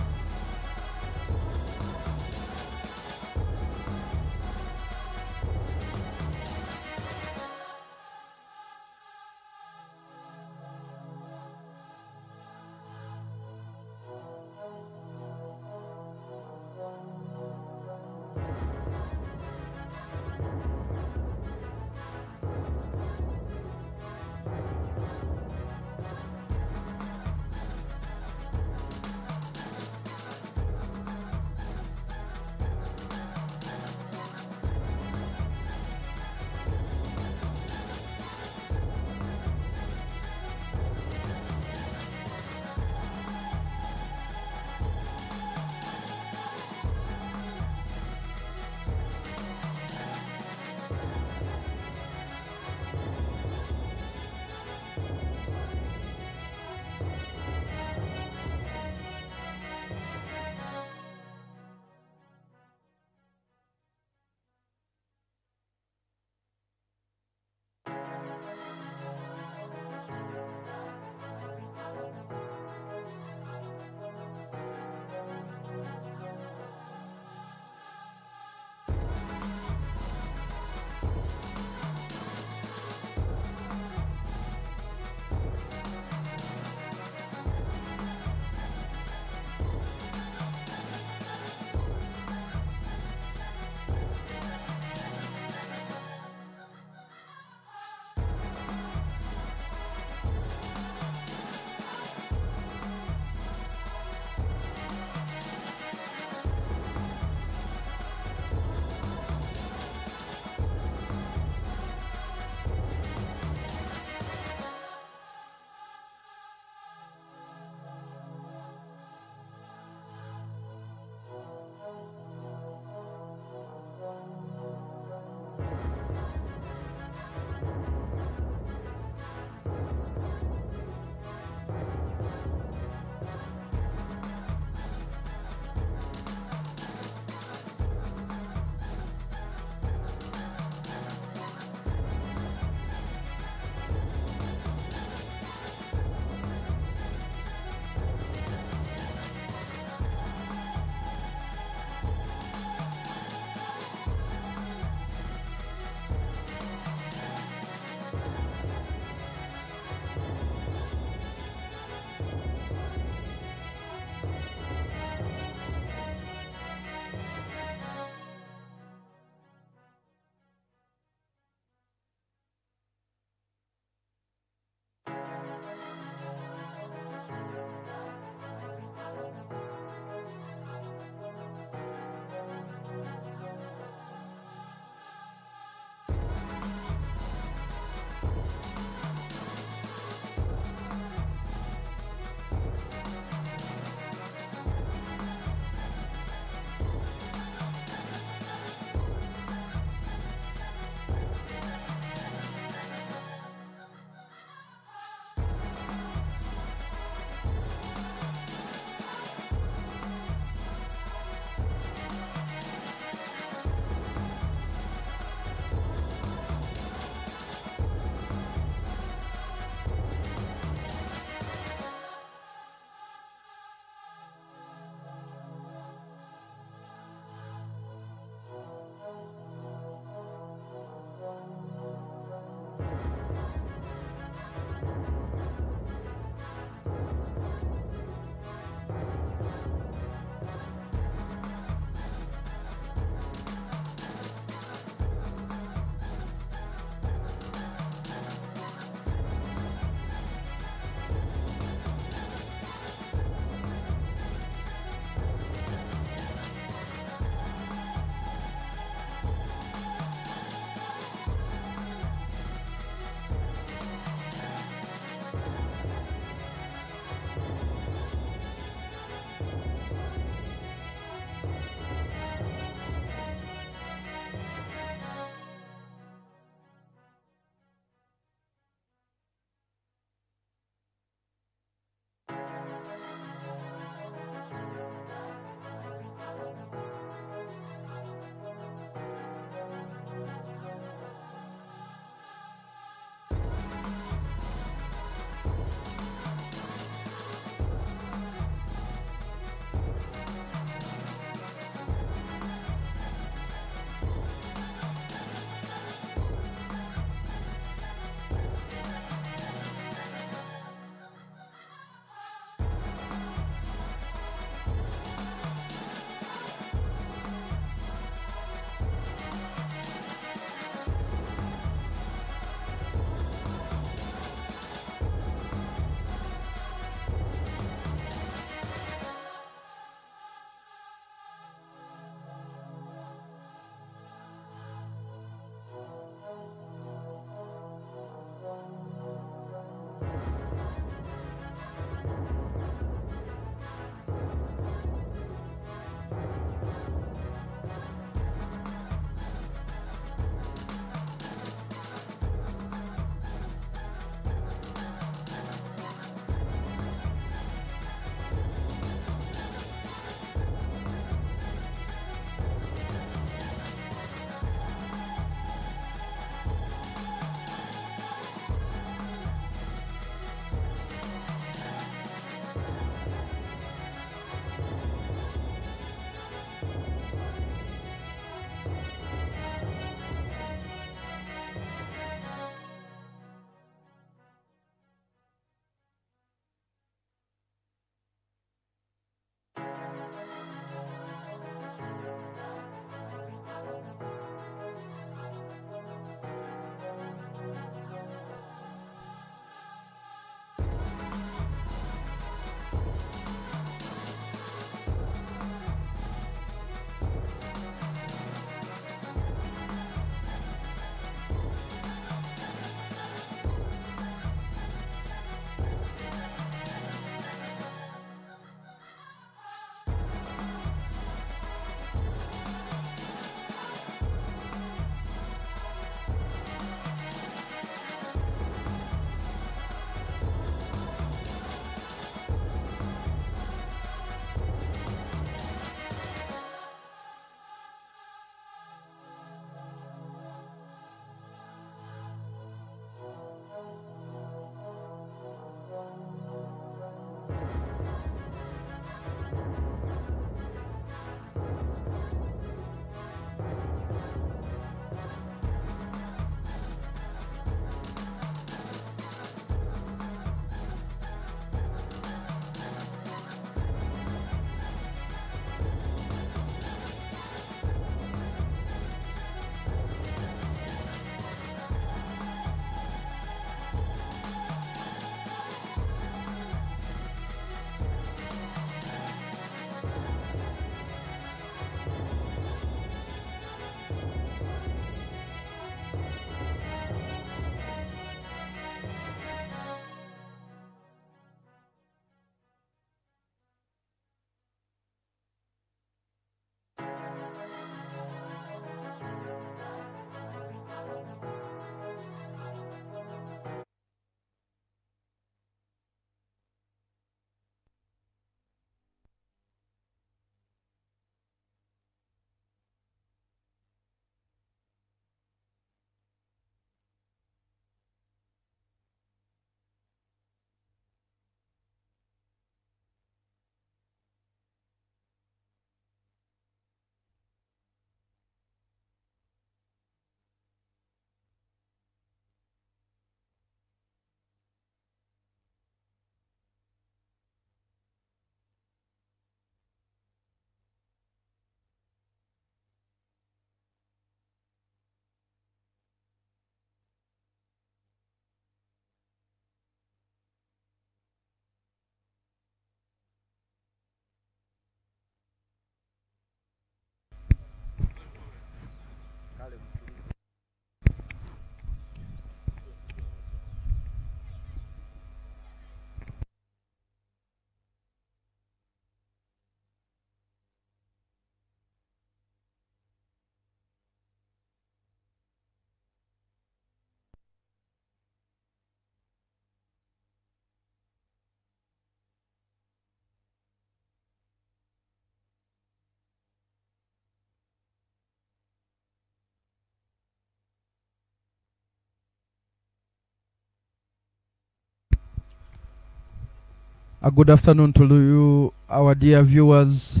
A good afternoon to you, our dear viewers.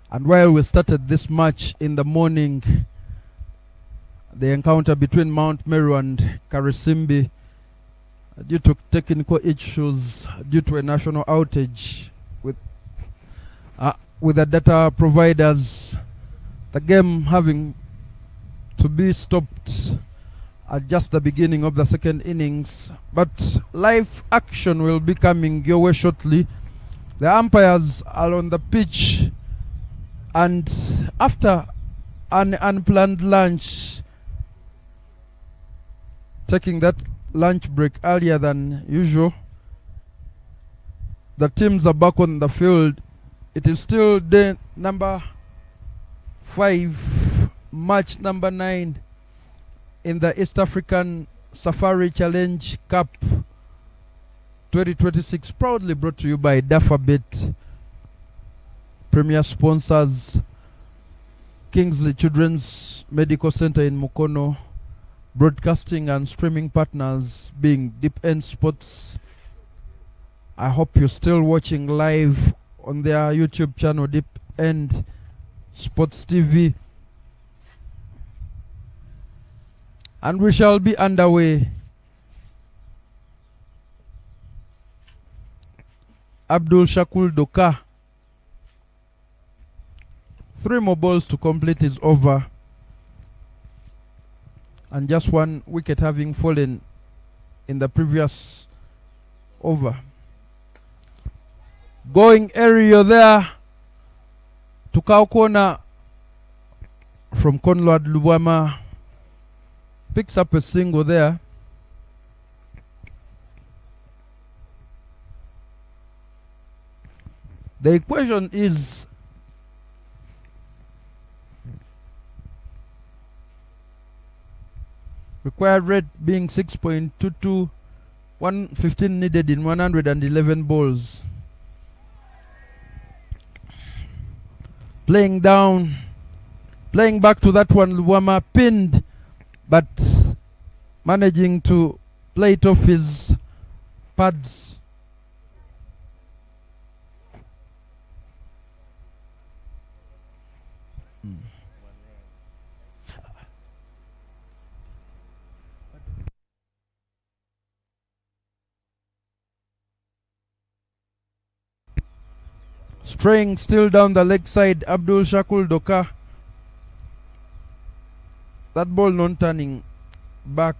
And while we started this match in the morning, the encounter between Mount Meru and Karisimbi, due to technical issues, due to a national outage with the data providers, the game having to be stopped at just the beginning of the second innings. But live action will be coming your way shortly. The umpires are on the pitch, and after an unplanned lunch, taking that lunch break earlier than usual, the teams are back on the field. It is still day number 5, match number 9 in the East African Safari Challenge Cup 2026, proudly brought to you by Dafabet, premier sponsors, Kingsley Children's Medical Center in Mukono, broadcasting and streaming partners being Deep End Sports. I hope you're still watching live on their YouTube channel, Deep End Sports TV. And we shall be underway. Abdul Shakul Doka, 3 more balls to complete his over, and just 1 wicket having fallen in the previous over. Going area there to cow corner from Conrad Luwama, picks up a single there. The equation is required rate being 6.22, 115 needed in 111 balls. Playing down, playing back to that one, Luwama pinned, but managing to play it off his pads. Straying still down the leg side, Abdul Shakul Doka. That ball non-turning back,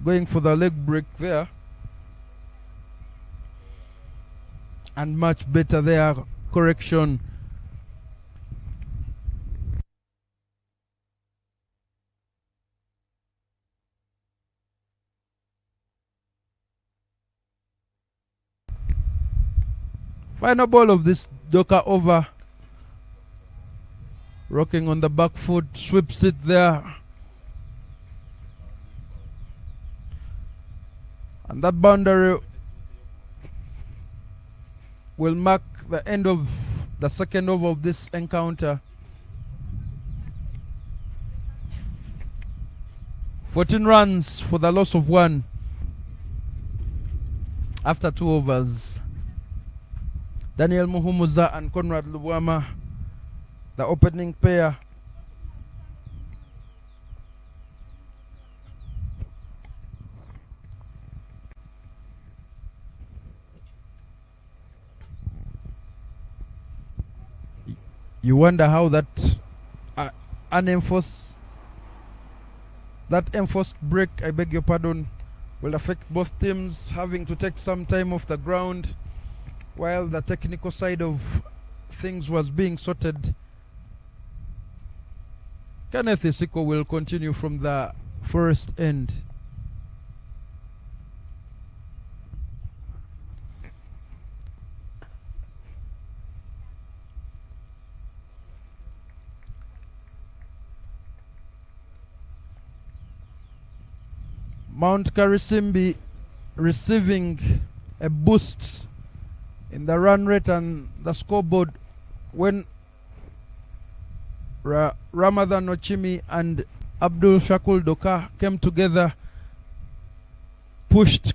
going for the leg break there, and much better there, correction. Final ball of this Doka over. Rocking on the back foot, sweeps it there. And that boundary will mark the end of the second over of this encounter. 14 runs for the loss of 1 after 2 overs. Daniel Muhumuza and Conrad Luwama, the opening pair. You wonder how that enforced break, I beg your pardon, will affect both teams having to take some time off the ground while the technical side of things was being sorted. Kenneth Isiko will continue from the forest end. Mount Karisimbi receiving a boost in the run rate and the scoreboard when Ramadan Ochimi and Abdul Shakul Doka came together, pushed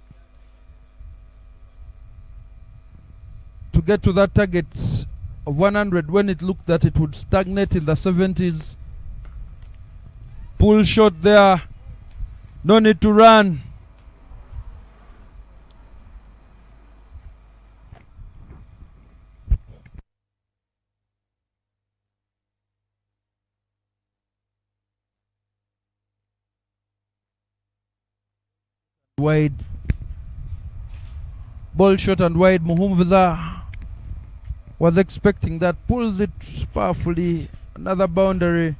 get to that target of 100 when it looked that it would stagnate in the 70s. Pull shot there. No need to run. Wide. Ball shot and wide. Muhumza was expecting that. Pulls it powerfully. Another boundary.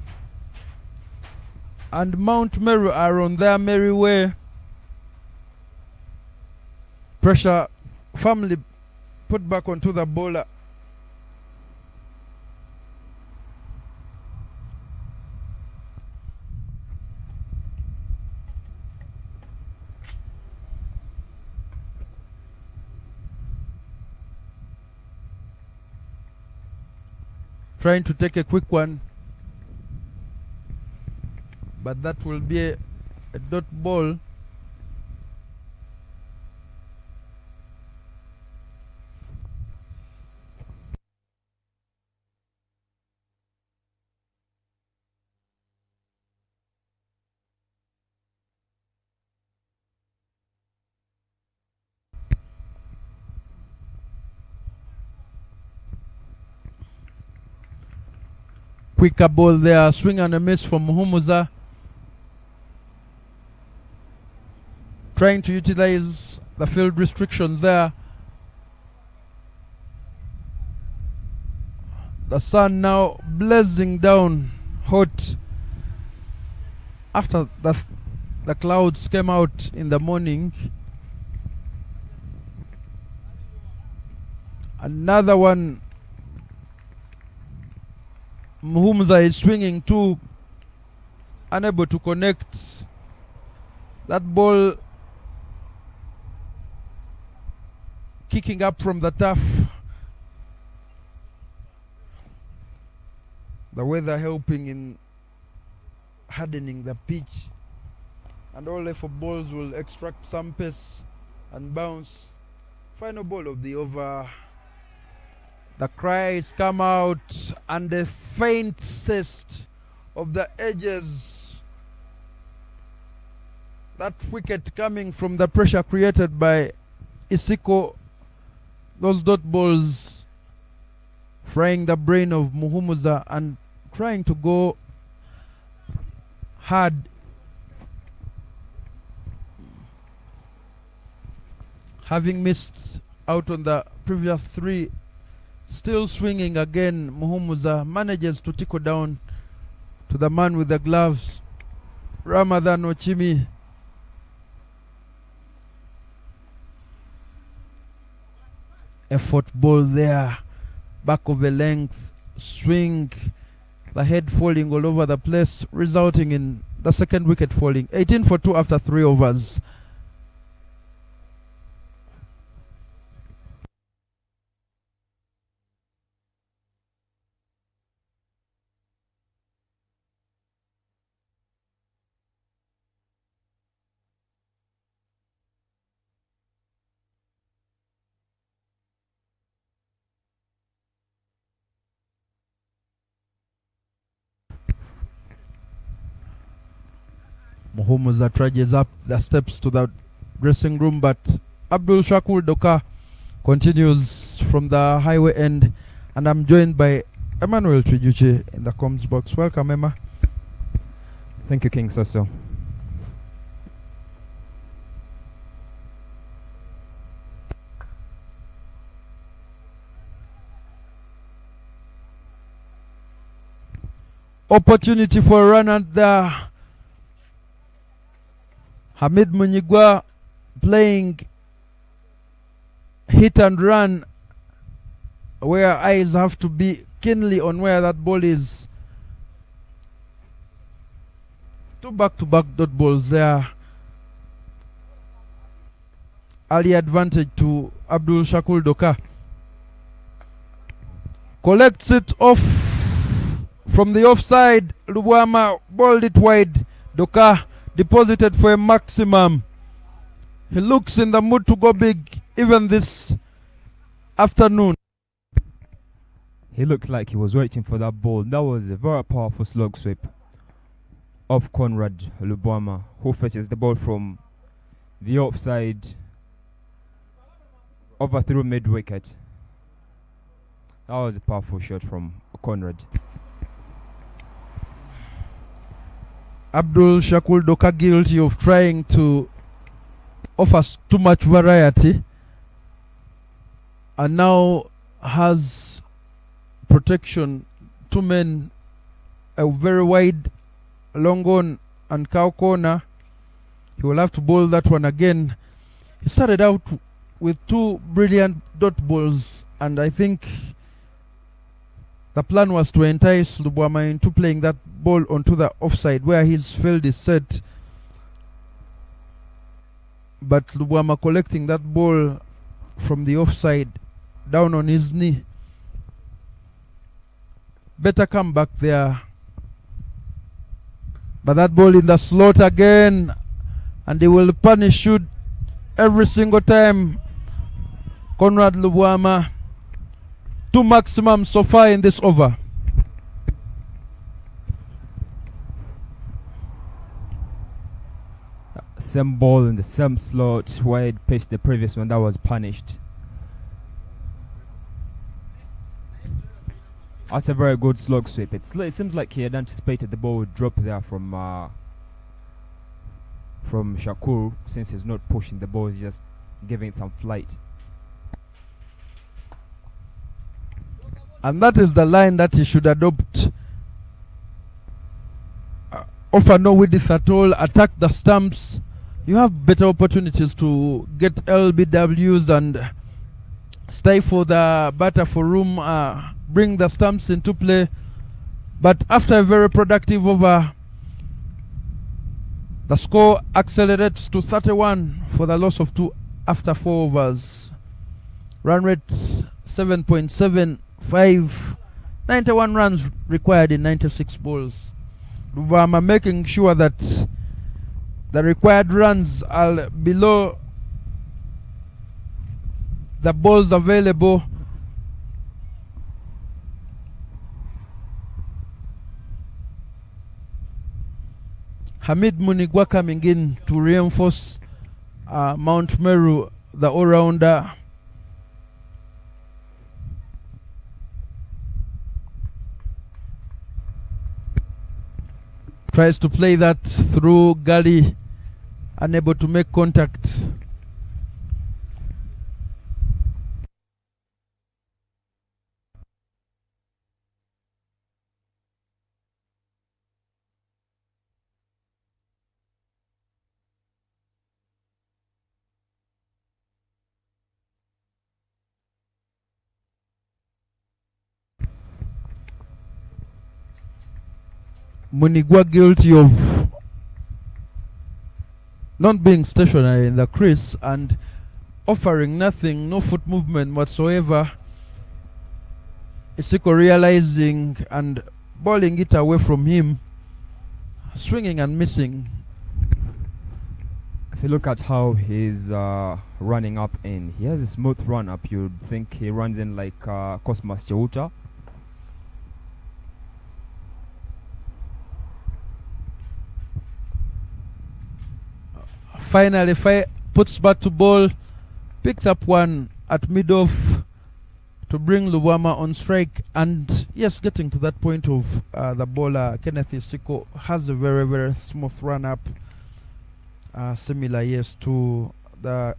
And Mount Meru are on their merry way. Pressure firmly put back onto the bowler. Trying to take a quick one. But that will be a dot ball. Quicker ball there, swing and a miss from Muhumuza. Trying to utilize the field restrictions there. The sun now blazing down hot after the clouds came out in the morning. Another one. Muhumuza is swinging too, unable to connect. That ball kicking up from the turf. The weather helping in hardening the pitch, and all for balls will extract some pace and bounce. Final ball of the over. The cries come out and the faintest of the edges. That wicket coming from the pressure created by Isiko. Those dot balls frying the brain of Muhumuza and trying to go hard. Having missed out on the previous three. Still swinging again, Muhumuza manages to tickle down to the man with the gloves, Ramadan Ochimi. Effort ball there, back of the length, swing, the head falling all over the place, resulting in the second wicket falling. 18 for 2 after 3 overs. Muhumuza trudges up the steps to the dressing room, but Abdul Shakur Doka continues from the highway end, and I'm joined by Emmanuel Trijuche in the comms box. Welcome, Emma. Thank you, King Soso. Opportunity for a run at the Hamid Munyigwa playing hit and run, where eyes have to be keenly on where that ball is. 2 back-to-back dot balls there. Early advantage to Abdul Shakur Doka. Collects it off from the offside. Lubuama balled it wide. Doka deposited for a maximum. He looks in the mood to go big even this afternoon. He looked like he was waiting for that ball. That was a very powerful slog sweep of Conrad Lubwama, who fetches the ball from the offside over through mid-wicket. That was a powerful shot from Conrad. Abdul Shakur Doka guilty of trying to offer too much variety and now has protection. Two men, a very wide long on and cow corner. He will have to bowl that one again. He started out with two brilliant dot balls, and I think the plan was to entice Lubwama into playing that ball onto the offside where his field is set. But Lubwama collecting that ball from the offside down on his knee. Better come back there. But that ball in the slot again, and they will punish you every single time. Conrad Lubwama, 2 maximum so far in this over. Same ball in the same slot where it pitched the previous one that was punished. That's a very good slog sweep. It seems like he had anticipated the ball would drop there from Shakur, since he's not pushing the ball, he's just giving it some flight. And that is the line that he should adopt. Offer no width at all, attack the stumps. You have better opportunities to get LBWs and stifle the batter for room, bring the stumps into play. But after a very productive over, the score accelerates to 31 for the loss of 2 after 4 overs. Run rate 7.75, 91 runs required in 96 balls. Lubwama making sure that the required runs are below the balls available. Hamid Munigwa coming in to reinforce Mount Meru, the all-rounder. Tries to play that through gully, unable to make contact. Munigwa guilty of not being stationary in the crease and offering nothing, no foot movement whatsoever. Isiko realizing and bowling it away from him, swinging and missing. If you look at how he's running up in, he has a smooth run up. You'd think he runs in like Cosmas Chauta. Finally, puts back to ball, picks up one at mid-off to bring Lubwama on strike. And yes, getting to that point of the bowler, Kenneth Isiko has a very, very smooth run-up. Similar, yes, to the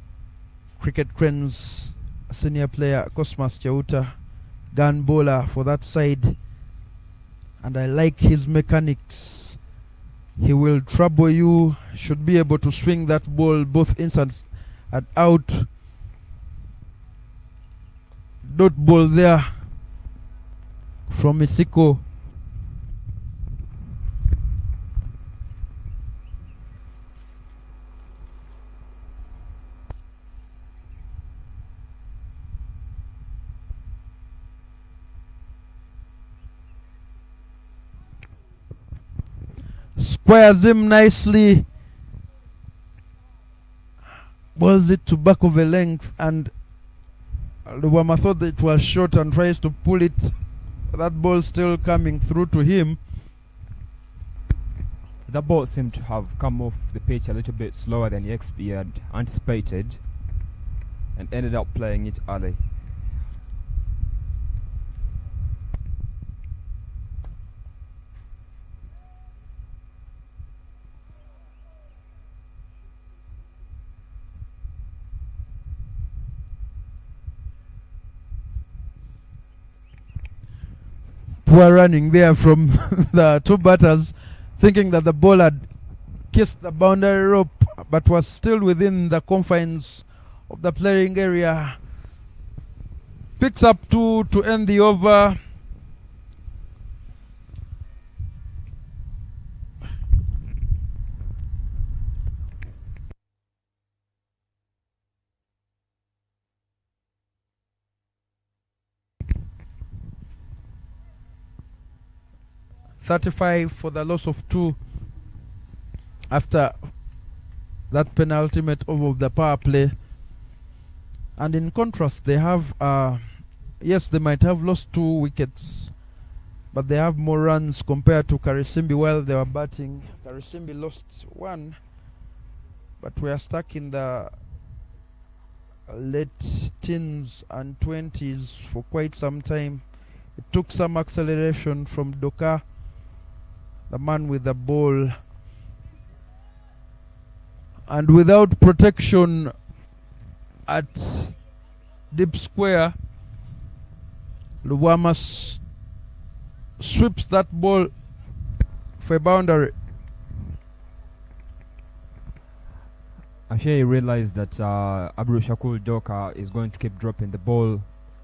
Cricket Cranes senior player, Cosmas Chauta, gun bowler for that side. And I like his mechanics. He will trouble you, should be able to swing that ball both inside and out. Dot ball there from Isiko. Squares him nicely, balls it to back of a length, and Lubwama thought that it was short and tries to pull it that ball still coming through to him. The ball seemed to have come off the pitch a little bit slower than he had anticipated and ended up playing it early. Poor running there from the two batters, thinking that the ball had kissed the boundary rope but was still within the confines of the playing area. Picks up 2 to end the over. .35 for the loss of 2 after that penultimate over of the power play. And in contrast, they have yes, they might have lost 2 wickets, but they have more runs compared to Karisimbi while they were batting. Karisimbi lost 1, but we are stuck in the late teens and 20s for quite some time. It took some acceleration from Doka, the man with the ball, and without protection at deep square, Lubwama sweeps that ball for a boundary. I'm sure he realized that Abdul Shakur Doka is going to keep dropping the ball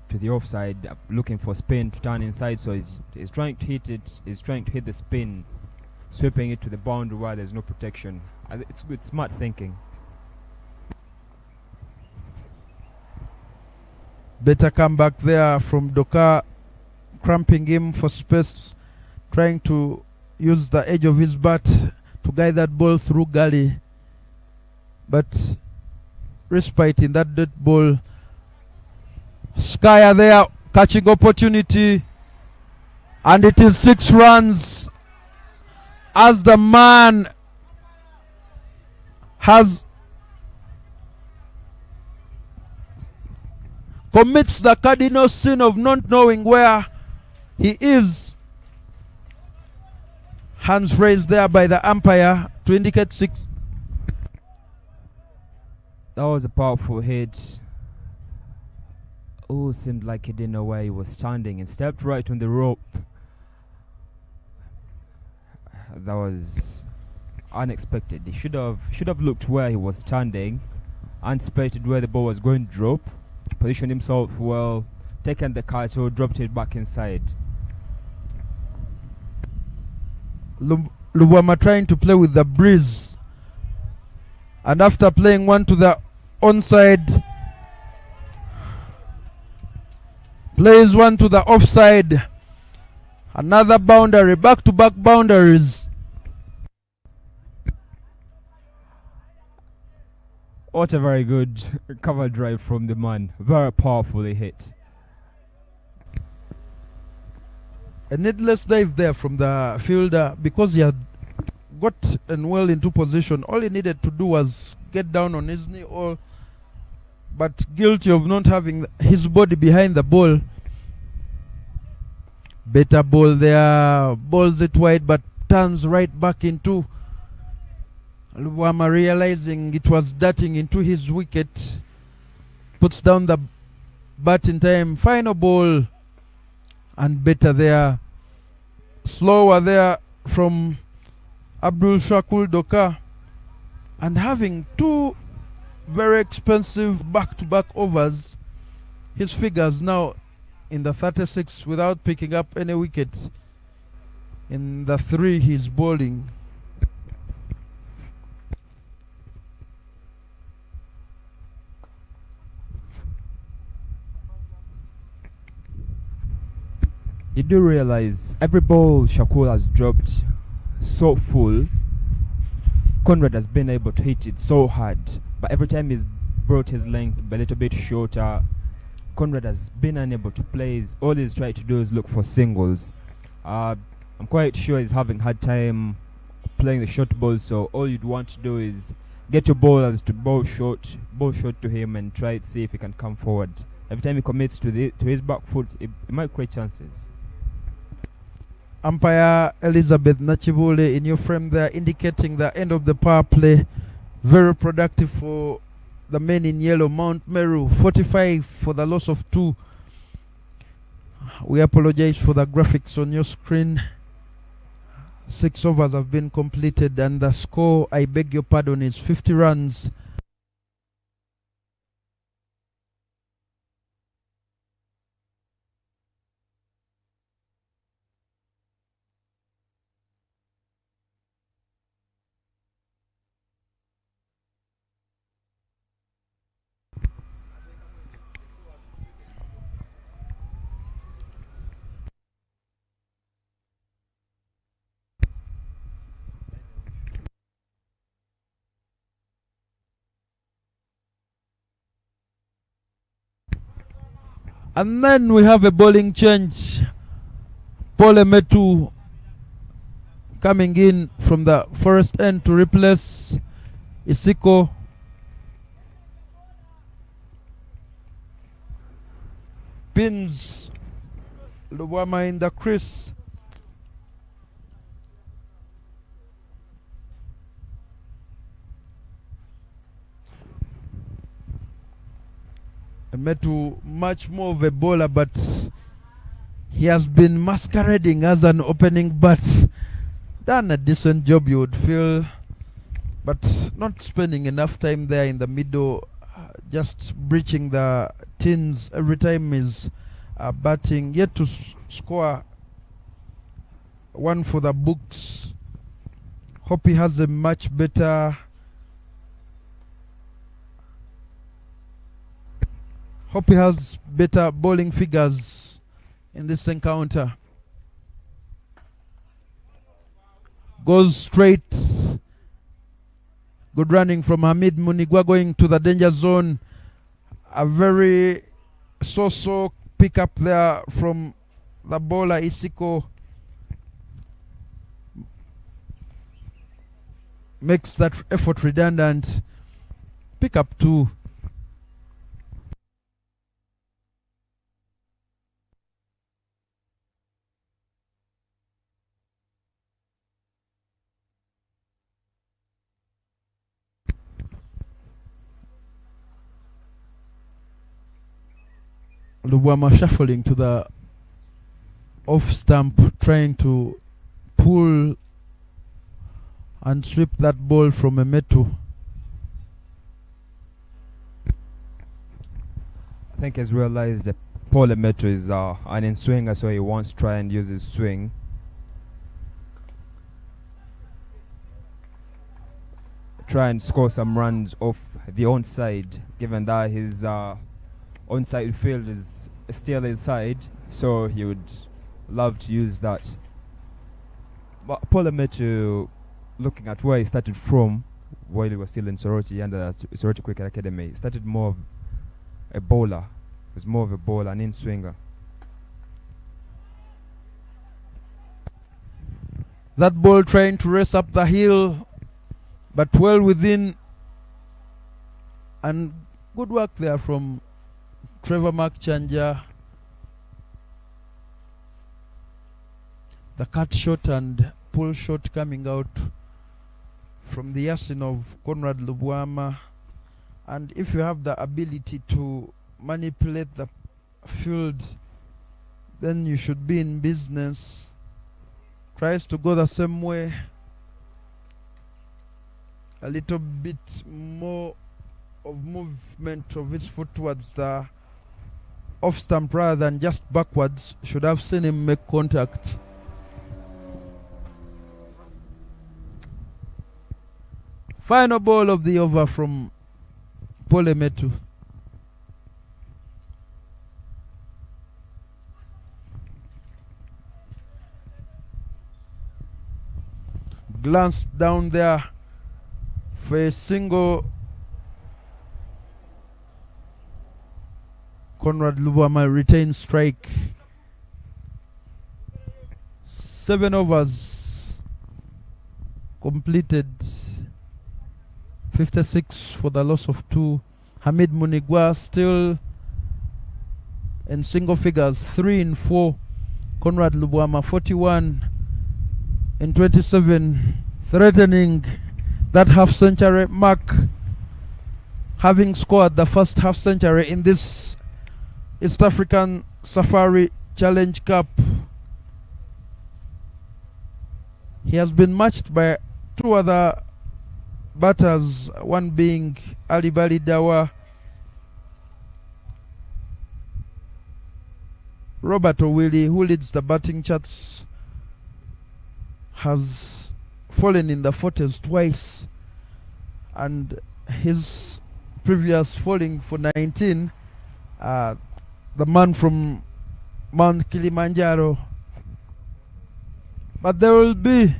to the offside, looking for spin to turn inside, so he's trying to hit it. He's trying to hit the spin, sweeping it to the boundary where there's no protection. It's good, smart thinking. Better come back there from Doka, cramping him for space, trying to use the edge of his bat to guide that ball through gully. But respite in that dead ball. Skyer there, catching opportunity, and it is 6 runs as the man commits the cardinal sin of not knowing where he is. Hands raised there by the umpire to indicate 6. That was a powerful hit. Oh, seemed like he didn't know where he was standing and stepped right on the rope. That was unexpected. He should have looked where he was standing, anticipated where the ball was going to drop, positioned himself well, taken the catch, or dropped it back inside. Lubwama trying to play with the breeze, and after playing one to the onside, plays one to the offside. Another boundary, back-to-back boundaries. What a very good cover drive from the man. Very powerfully hit. A needless dive there from the fielder because he had gotten well into position. All he needed to do was get down on his knee, but guilty of not having his body behind the ball. Better ball there, balls it wide but turns right back into Lubwama, realizing it was darting into his wicket, puts down the bat in time. Final ball, and better there, slower there from Abdul Shakur Doka, and having 2 very expensive back-to-back overs, his figures now in the 36 without picking up any wicket. In the 3 he's bowling. You do realize every ball Shakur has dropped so full, Conrad has been able to hit it so hard, but every time he's brought his length a little bit shorter, Conrad has been unable to play. All he's tried to do is look for singles. I'm quite sure he's having hard time playing the short ball, so all you'd want to do is get your bowlers to bowl short to him and try to see if he can come forward. Every time he commits to his back foot, it might create chances. Umpire Elizabeth Nachibule in your frame there, indicating the end of the power play. Very productive for the men in yellow. Mount Meru 45 for the loss of 2. We apologize for the graphics on your screen. 6 overs have been completed and the score, I beg your pardon, is 50 runs. And then we have a bowling change. Paul Metu coming in from the forest end to replace Isiko. Pins Luwama in the crease. Metu much more of a bowler, but he has been masquerading as an opening bat. Done a decent job, you would feel, but not spending enough time there in the middle, just breaching the tins every time he's batting. Yet to score one for the books. Hope he has a much better bowling figures in this encounter. Goes straight. Good running from Hamid Munigwa going to the danger zone. A very so-so pick up there from the bowler Isiko. Makes that effort redundant. Pick up 2. Luwama shuffling to the off stump, trying to pull and strip that ball from Metu. I think he's realized that Paul Metu is an in-swinger, so he wants to try and use his swing. Try and score some runs off the onside, given that his onside field is still inside, so he would love to use that. But Paul Metu, looking at where he started from while he was still in Soroti under the Soroti Cricket Academy, he started more of a bowler. He was more of a bowler, an in-swinger. That ball trying to race up the hill, but well within, and good work there from Trevor Makchanja. The cut shot and pull shot coming out from the Yasin of Conrad Lubuama. And if you have the ability to manipulate the field, then you should be in business. Tries to go the same way. A little bit more of movement of his foot towards the off stump rather than just backwards. Should have seen him make contact. Final ball of the over from Paul Metu. Glanced down there for a single. Conrad Lubwama retains strike. 7 overs completed. 56 for the loss of 2. Hamid Munigwa still in single figures, 3 in 4. Conrad Lubwama 41 in 27, threatening that half-century mark, having scored the first half-century in this East African Safari Challenge Cup. He has been matched by 2 other batters, one being Ali Bali Dawa. Robert Owili, who leads the batting charts, has fallen in the 40s twice, and his previous falling for 19, the man from Mount Kilimanjaro. But there will be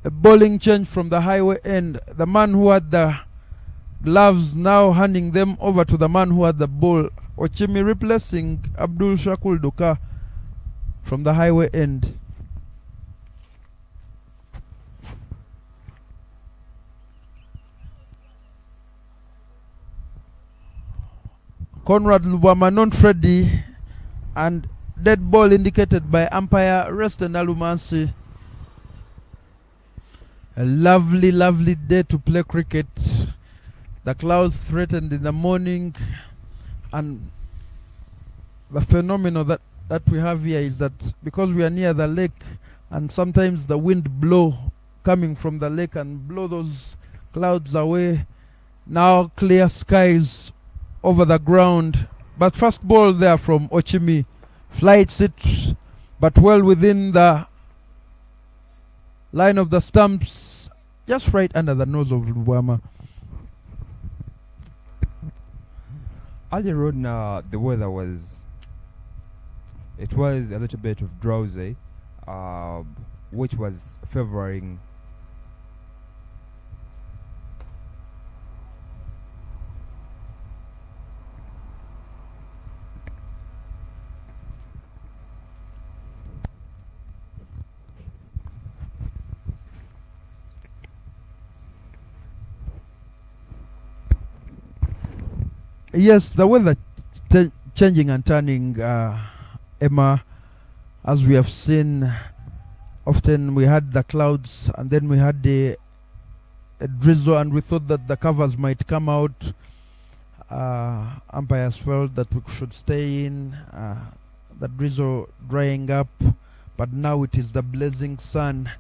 a bowling change from the highway end. The man who had the gloves now handing them over to the man who had the ball. Ochimi replacing Abdul Shakul Duka from the highway end. Conrad Lubwama not ready, and dead ball indicated by umpire Reston Alumansi. A lovely, lovely day to play cricket. The clouds threatened in the morning, and the phenomenon that we have here is that because we are near the lake, and sometimes the wind blow coming from the lake and blow those clouds away. Now clear skies over the ground, but first ball there from Ochimi, flights it, but well within the line of the stumps, just right under the nose of Lubwama. Earlier on, the weather was a little bit of drowsy, which was favoring Yes, the weather changing and turning, Emma, as we have seen. Often we had the clouds and then we had a drizzle, and we thought that the covers might come out. Umpires felt that we should stay in, the drizzle drying up, but now it is the blazing sun.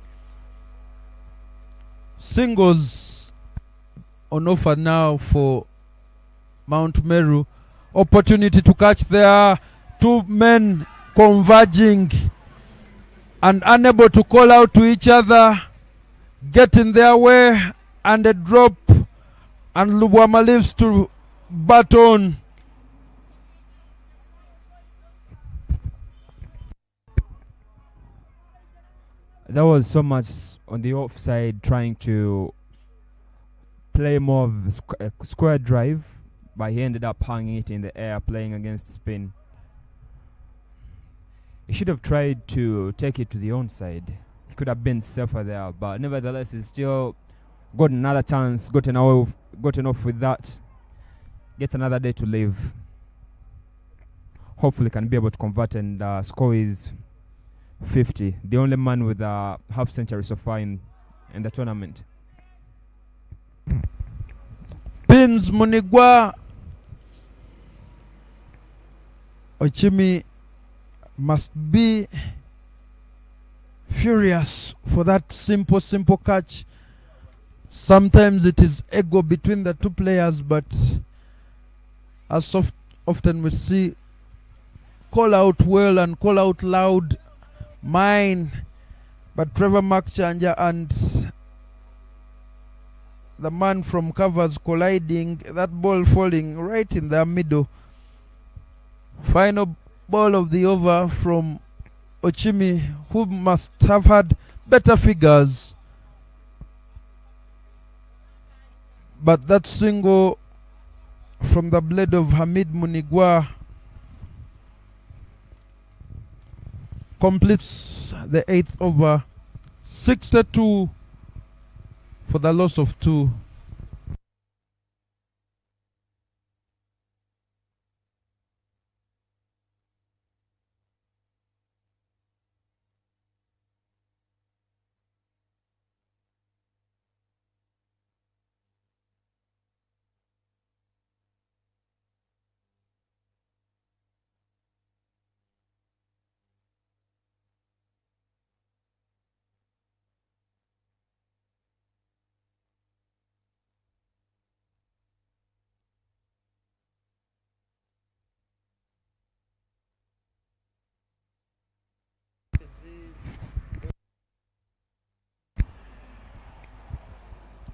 Singles on offer now for Mount Meru. Opportunity to catch there. 2 men converging and unable to call out to each other, get in their way, and a drop, and Lubwama lives to bat on. there was so much on the offside, trying to play more of a square drive, but he ended up hanging it in the air, playing against spin. He should have tried to take it to the onside. He could have been safer there, but nevertheless, he's still got another chance, gotten off with that. Gets another day to live. Hopefully can be able to convert, and score is 50. The only man with a half century so far in the tournament. Pins Munigwa. Ochimi must be furious for that simple catch. Sometimes it is ego between the 2 players, but as often we see, call out well and call out loud, mine. But Trevor Makchanja and the man from covers colliding, that ball falling right in the middle. Final ball of the over from Ochimi, who must have had better figures. But that single from the blade of Hamid Munigwa completes the 8th over. 62 for the loss of 2.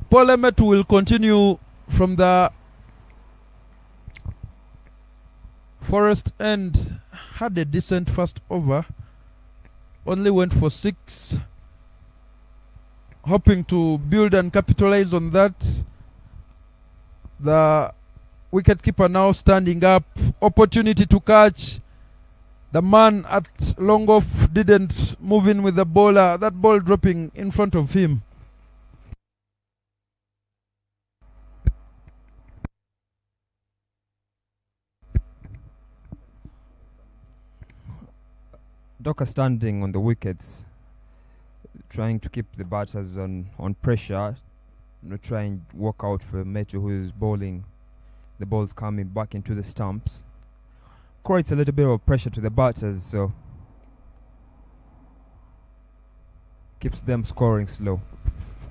Paul Emmet will continue from the Forest end. Had a decent first over, only went for 6, hoping to build and capitalize on that. The wicketkeeper now standing up, opportunity to catch. The man at long off didn't move in with the bowler, that ball dropping in front of him. Docker standing on the wickets, trying to keep the batters on pressure, not trying to work out for Meru, who is bowling. The ball's coming back into the stumps. Creates a little bit of pressure to the batters, so keeps them scoring slow.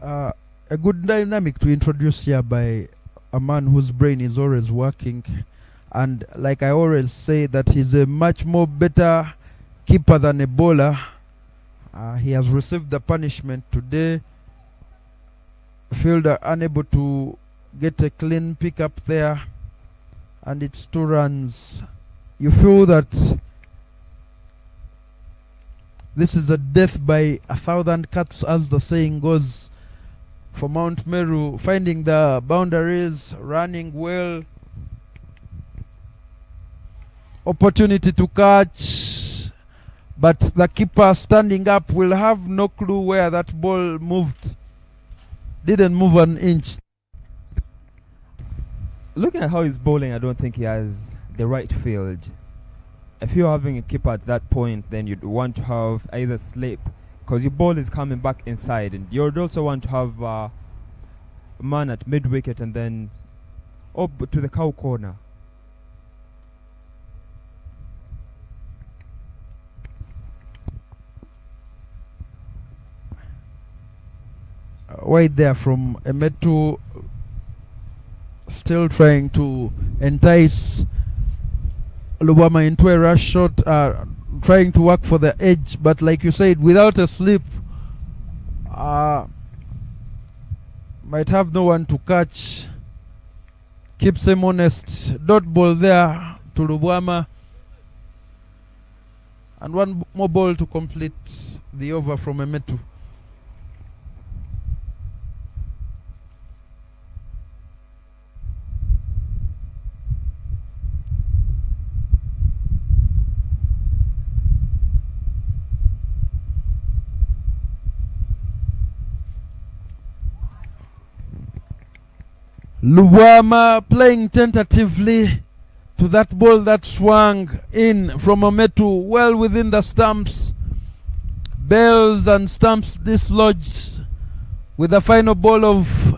A good dynamic to introduce here by a man whose brain is always working, and like I always say, that he's a much more better keeper than a bowler. He has received the punishment today. Fielder unable to get a clean pick up there, and it's 2 runs. You feel that this is a death by 1,000 cuts, as the saying goes, for Mount Meru, finding the boundaries, running well, opportunity to catch, but the keeper standing up will have no clue where that ball moved. Didn't move an inch. Looking at how he's bowling, I don't think he has the right field. If you're having a keeper at that point, then you'd want to have either slip, because your ball is coming back inside, and you'd also want to have a man at mid wicket and then up to the cow corner. Wide there from Meru, still trying to entice Lubama into a rush shot, trying to work for the edge, but like you said, without a slip, might have no one to catch. Keeps him honest. Dot ball there to Lubama, and one more ball to complete the over from Meru. Lubama playing tentatively to that ball that swung in from Meru, well within the stumps. Bells and stumps dislodged with the final ball of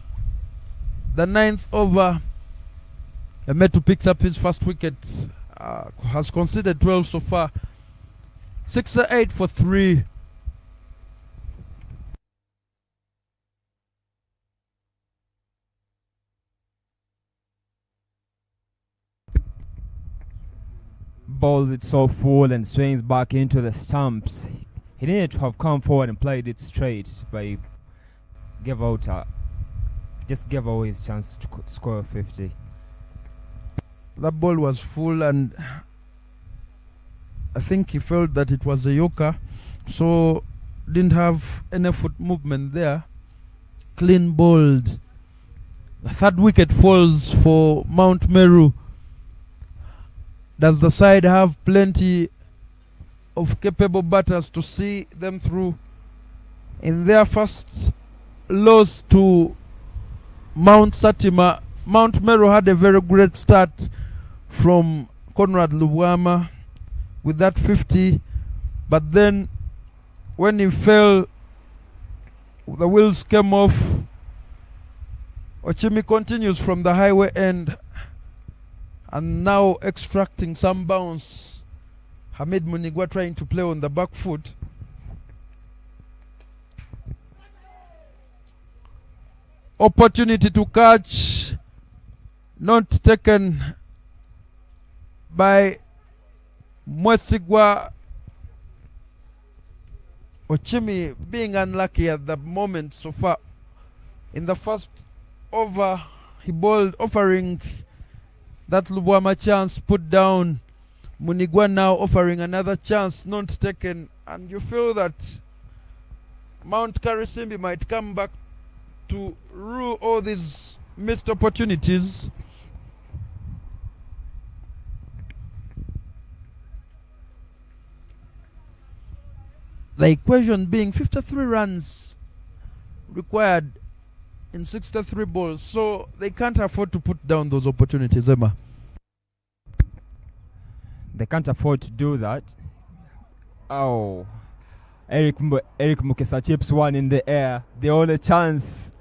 the 9th over. Meru picks up his first wicket, has conceded 12 so far. 6-8 for 3. Bowls it so full and swings back into the stumps. He needed to have come forward and played it straight, but he gave away his chance to score 50. That ball was full, and I think he felt that it was a yorker, so didn't have any foot movement there. Clean bowled. The third wicket falls for Mount Meru. Does the side have plenty of capable batters to see them through? In their first loss to Mount Satima, Mount Meru had a very great start from Conrad Lubwama with that 50, but then when he fell, the wheels came off. Ochimi continues from the highway end and now extracting some bounce. Hamid Munigwa trying to play on the back foot. Opportunity to catch, not taken by Mwesigwa. Ochimi being unlucky at the moment so far. In the first over, he bowled offering that Lubwama chance put down. Munigwa now offering another chance not taken, and you feel that Mount Karisimbi might come back to rule all these missed opportunities. The equation being 53 runs required in 63 balls, so they can't afford to put down those opportunities, Emma. They can't afford to do that. Oh, Eric Mukesa chips one in the air. The only chance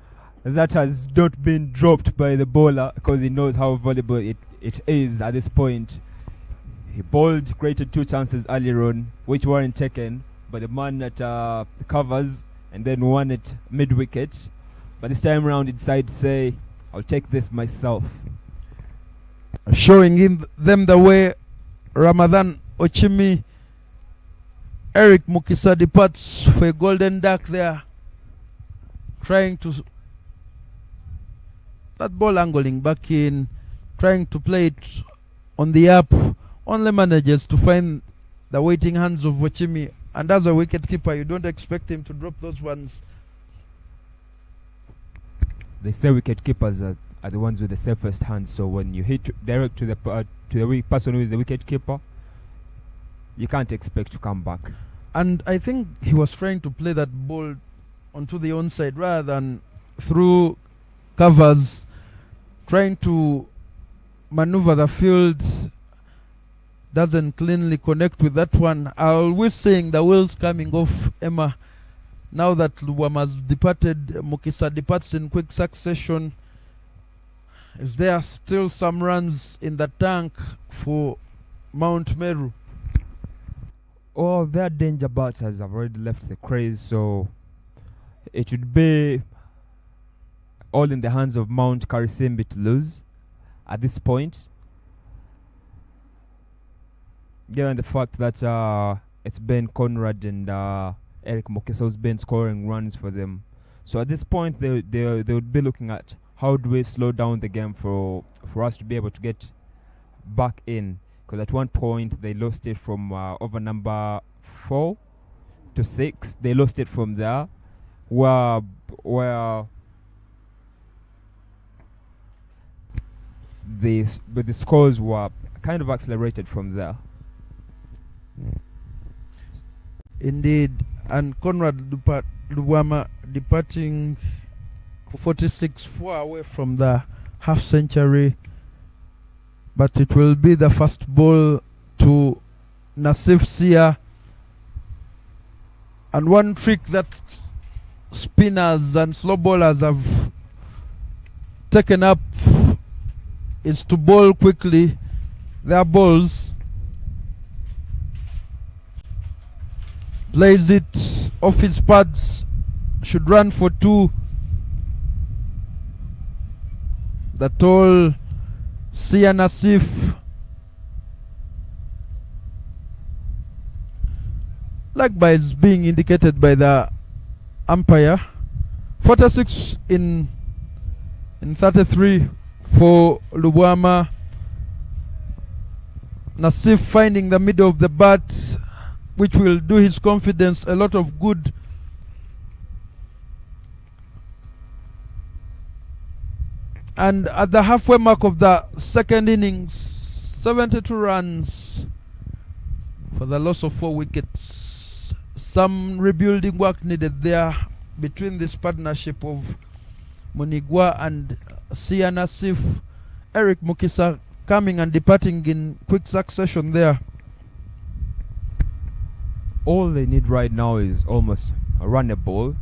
that has not been dropped by the bowler because he knows how valuable it is at this point. He bowled, created two chances earlier on, which weren't taken by the man at covers, and then one at mid-wicket. But this time around, he decided to say, I'll take this myself. Showing them the way, Ramadan Ochimi, Eric Mukisa departs for a golden duck there, trying to that ball angling back in, trying to play it on the up, only manages to find the waiting hands of Ochimi, and as a wicket keeper you don't expect him to drop those ones. They say wicket keepers are the ones with the safest hands, so when you hit direct to the person who is the wicket keeper, you can't expect to come back. And I think he was trying to play that ball onto the onside rather than through covers, trying to maneuver the field. Doesn't cleanly connect with that one. I always saying the wheels coming off, Emma. Now that Lubwama has departed, Mukisa departs in quick succession. Is there still some runs in the tank for Mount Meru? Oh, their danger batters have already left the crease, so it should be all in the hands of Mount Karisimbi to lose at this point. Given the fact that it's Ben Conrad and Eric Mukisa who's been scoring runs for them. So at this point, they would be looking at how do we slow down the game for us to be able to get back in. Because at one point, they lost it from over number 4 to 6. They lost it from there, where the scores were kind of accelerated from there. Indeed, and Conrad Lubwama departing for 46, far away from the half century, but it will be the first ball to Nassif Sia. And one trick that spinners and slow bowlers have taken up is to bowl quickly their balls. Plays it off his pads, should run for 2. The tall Sia Nassif, likewise being indicated by the umpire. 46 in 33 for Lubwama. Nassif finding the middle of the bat, which will do his confidence a lot of good. And at the halfway mark of the second innings, 72 runs for the loss of 4 wickets. Some rebuilding work needed there between this partnership of Munigwa and Sia Nassif. Eric Mukisa coming and departing in quick succession there. All they need right now is almost a runner ball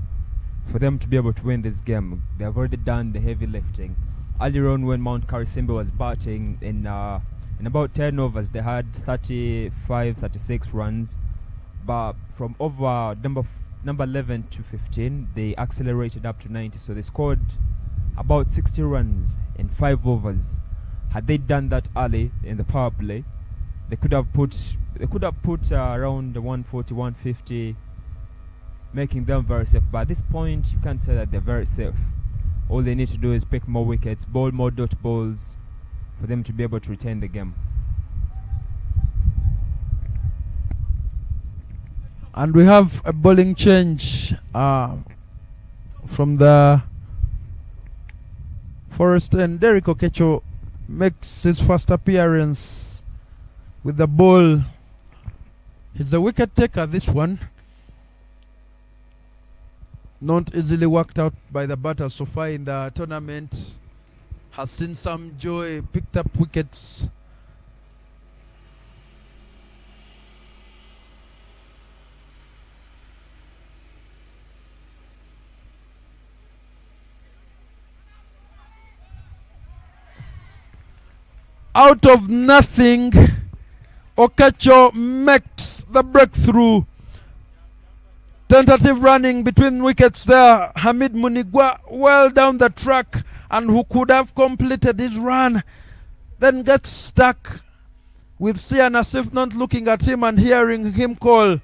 for them to be able to win this game. They have already done the heavy lifting. Earlier on, when Mount Karisimbi was batting in about 10 overs, they had 35, 36 runs. But from over number 11 to 15, they accelerated up to 90. So they scored about 60 runs in 5 overs. Had they done that early in the power play, they could have put around the 140, 150, making them very safe. But at this point, you can't say that they're very safe. All they need to do is pick more wickets, bowl more dot balls for them to be able to retain the game. And we have a bowling change from the Forest End. Derek Okecho makes his first appearance with the ball. He's a wicket taker, this one. Not easily worked out by the batter so far in the tournament. Has seen some joy, picked up wickets. Out of nothing, Okecho makes the breakthrough. Tentative running between wickets there. Hamid Munigwa well down the track, and who could have completed his run, then gets stuck with Sia Nassif not looking at him and hearing him call.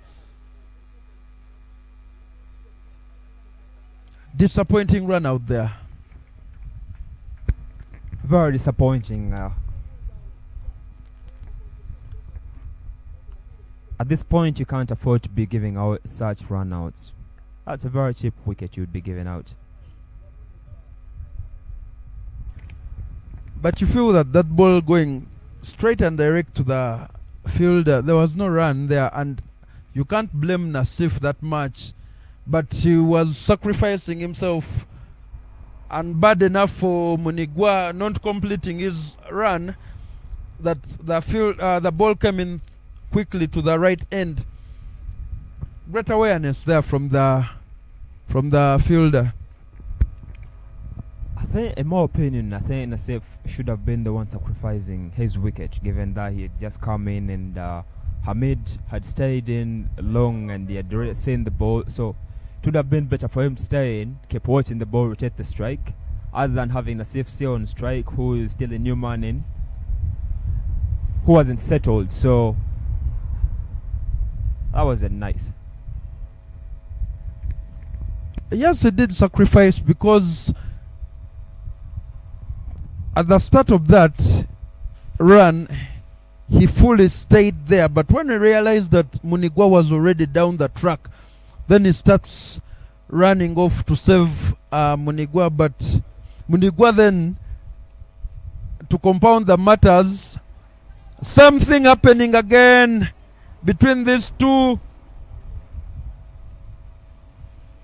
Disappointing run out there. Very disappointing. At this point, you can't afford to be giving out such run-outs. That's a very cheap wicket you'd be giving out. But you feel that that ball going straight and direct to the fielder, there was no run there, and you can't blame Nassif that much. But he was sacrificing himself, and bad enough for Munigwa not completing his run that the ball came in quickly to the right end. Great awareness there from the fielder. I think, in my opinion, Nassif should have been the one sacrificing his wicket, given that he had just come in and Hamid had stayed in long and he had already seen the ball. So it would have been better for him to stay in, keep watching the ball, rotate the strike, other than having Nassif still on strike, who is still a new man in, who wasn't settled. So that wasn't nice. Yes, he did sacrifice, because at the start of that run, he fully stayed there. But when he realized that Munigwa was already down the track, then he starts running off to save Munigwa. But Munigwa then, to compound the matters, same thing happening again between these two.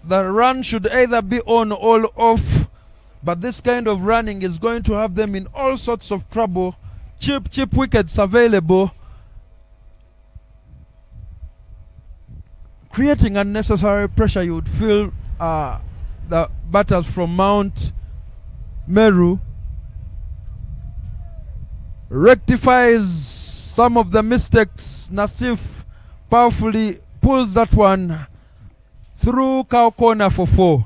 The run should either be on or off, but this kind of running is going to have them in all sorts of trouble. Cheap wickets available, creating unnecessary pressure. You would feel the batters from Mount Meru rectifies some of the mistakes. Nassif powerfully pulls that one through cow corner for 4.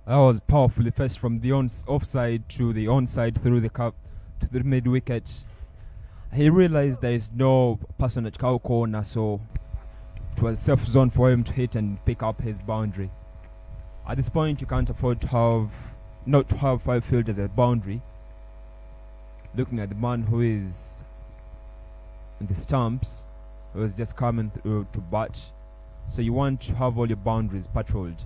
That was powerfully fetched from the offside to the onside through the cup to the mid wicket. He realized there is no person at cow corner, so it was safe zone for him to hit and pick up his boundary. At this point, you can't afford to not to have 5 fielders at boundary. Looking at the man who is in the stumps, who is just coming through to bat, so you want to have all your boundaries patrolled.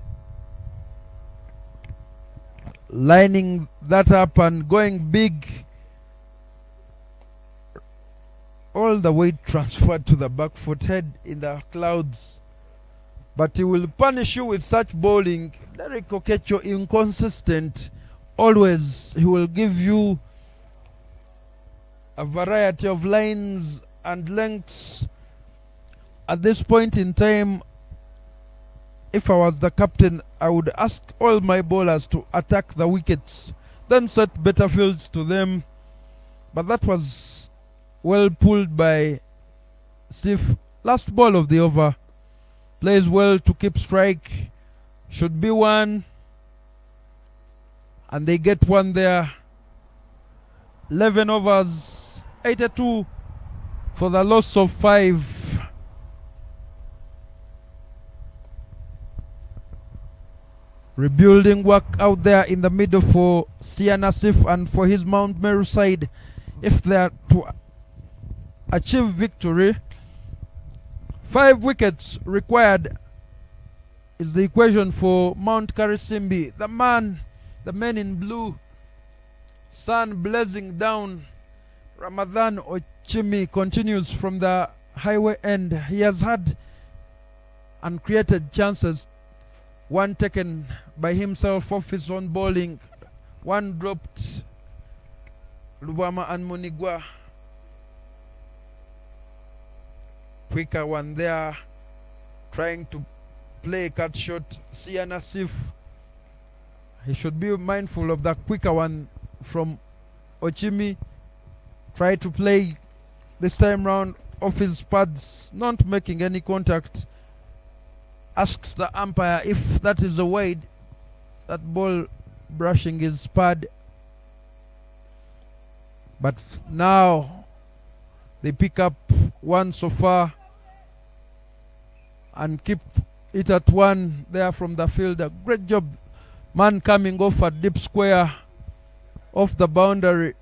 lining that up and going big. All the weight transferred to the back foot, head in the clouds. But he will punish you with such bowling. Derek Okecho, inconsistent. Always he will give you a variety of lines and lengths. At this point in time, if I was the captain, I would ask all my bowlers to attack the wickets, then set better fields to them. But that was well pulled by Steve. Last ball of the over. Plays well to keep strike. Should be one. And they get one there. 11 overs, 82 for the loss of 5. Rebuilding work out there in the middle for Sia Nassif and for his Mount Meru side. If they are to achieve victory, 5 wickets required is the equation for Mount Karisimbi. The men in blue, sun blazing down. Ramadan Ochimi continues from the highway end. He has had and created chances. One taken by himself off his own bowling. One dropped. Lubama and Munigwa. Quicker one there. Trying to play cut shot. Sia Nassif. He should be mindful of that quicker one from Ochimi. Try to play this time round off his pads, not making any contact. Asks the umpire if that is a wide, that ball brushing his pad. But now they pick up one so far and keep it at one there from the fielder. Great job. Man coming off a deep square off the boundary.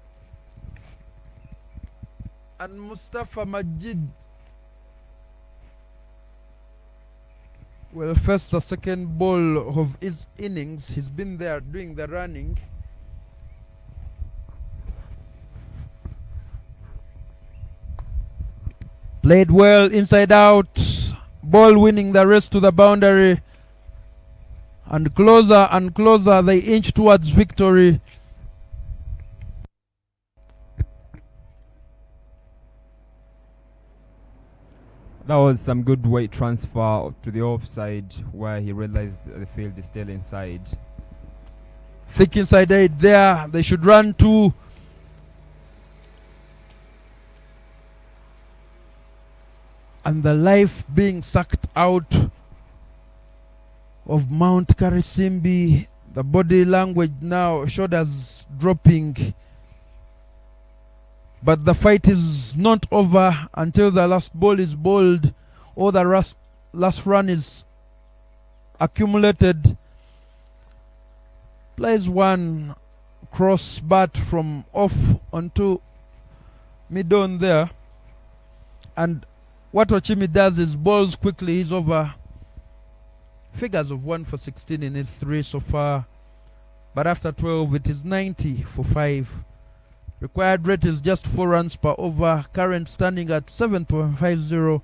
And Mustafa Majid will face the second ball of his innings. He's been there doing the running. Played well inside out. Ball winning the race to the boundary. And closer they inch towards victory. That was some good weight transfer to the offside where he realized the field is still inside. Thick inside 8 there. They should run 2. And the life being sucked out of Mount Karisimbi. The body language now, shoulders dropping. But the fight is not over until the last ball is bowled or the last run is accumulated. Plays one cross bat from off onto mid-on there. And what Ochimi does is bowls quickly. He's over. Figures of 1 for 16 in his 3 so far. But after 12 it is 90 for 5. Required rate is just 4 runs per over. Current standing at 7.50.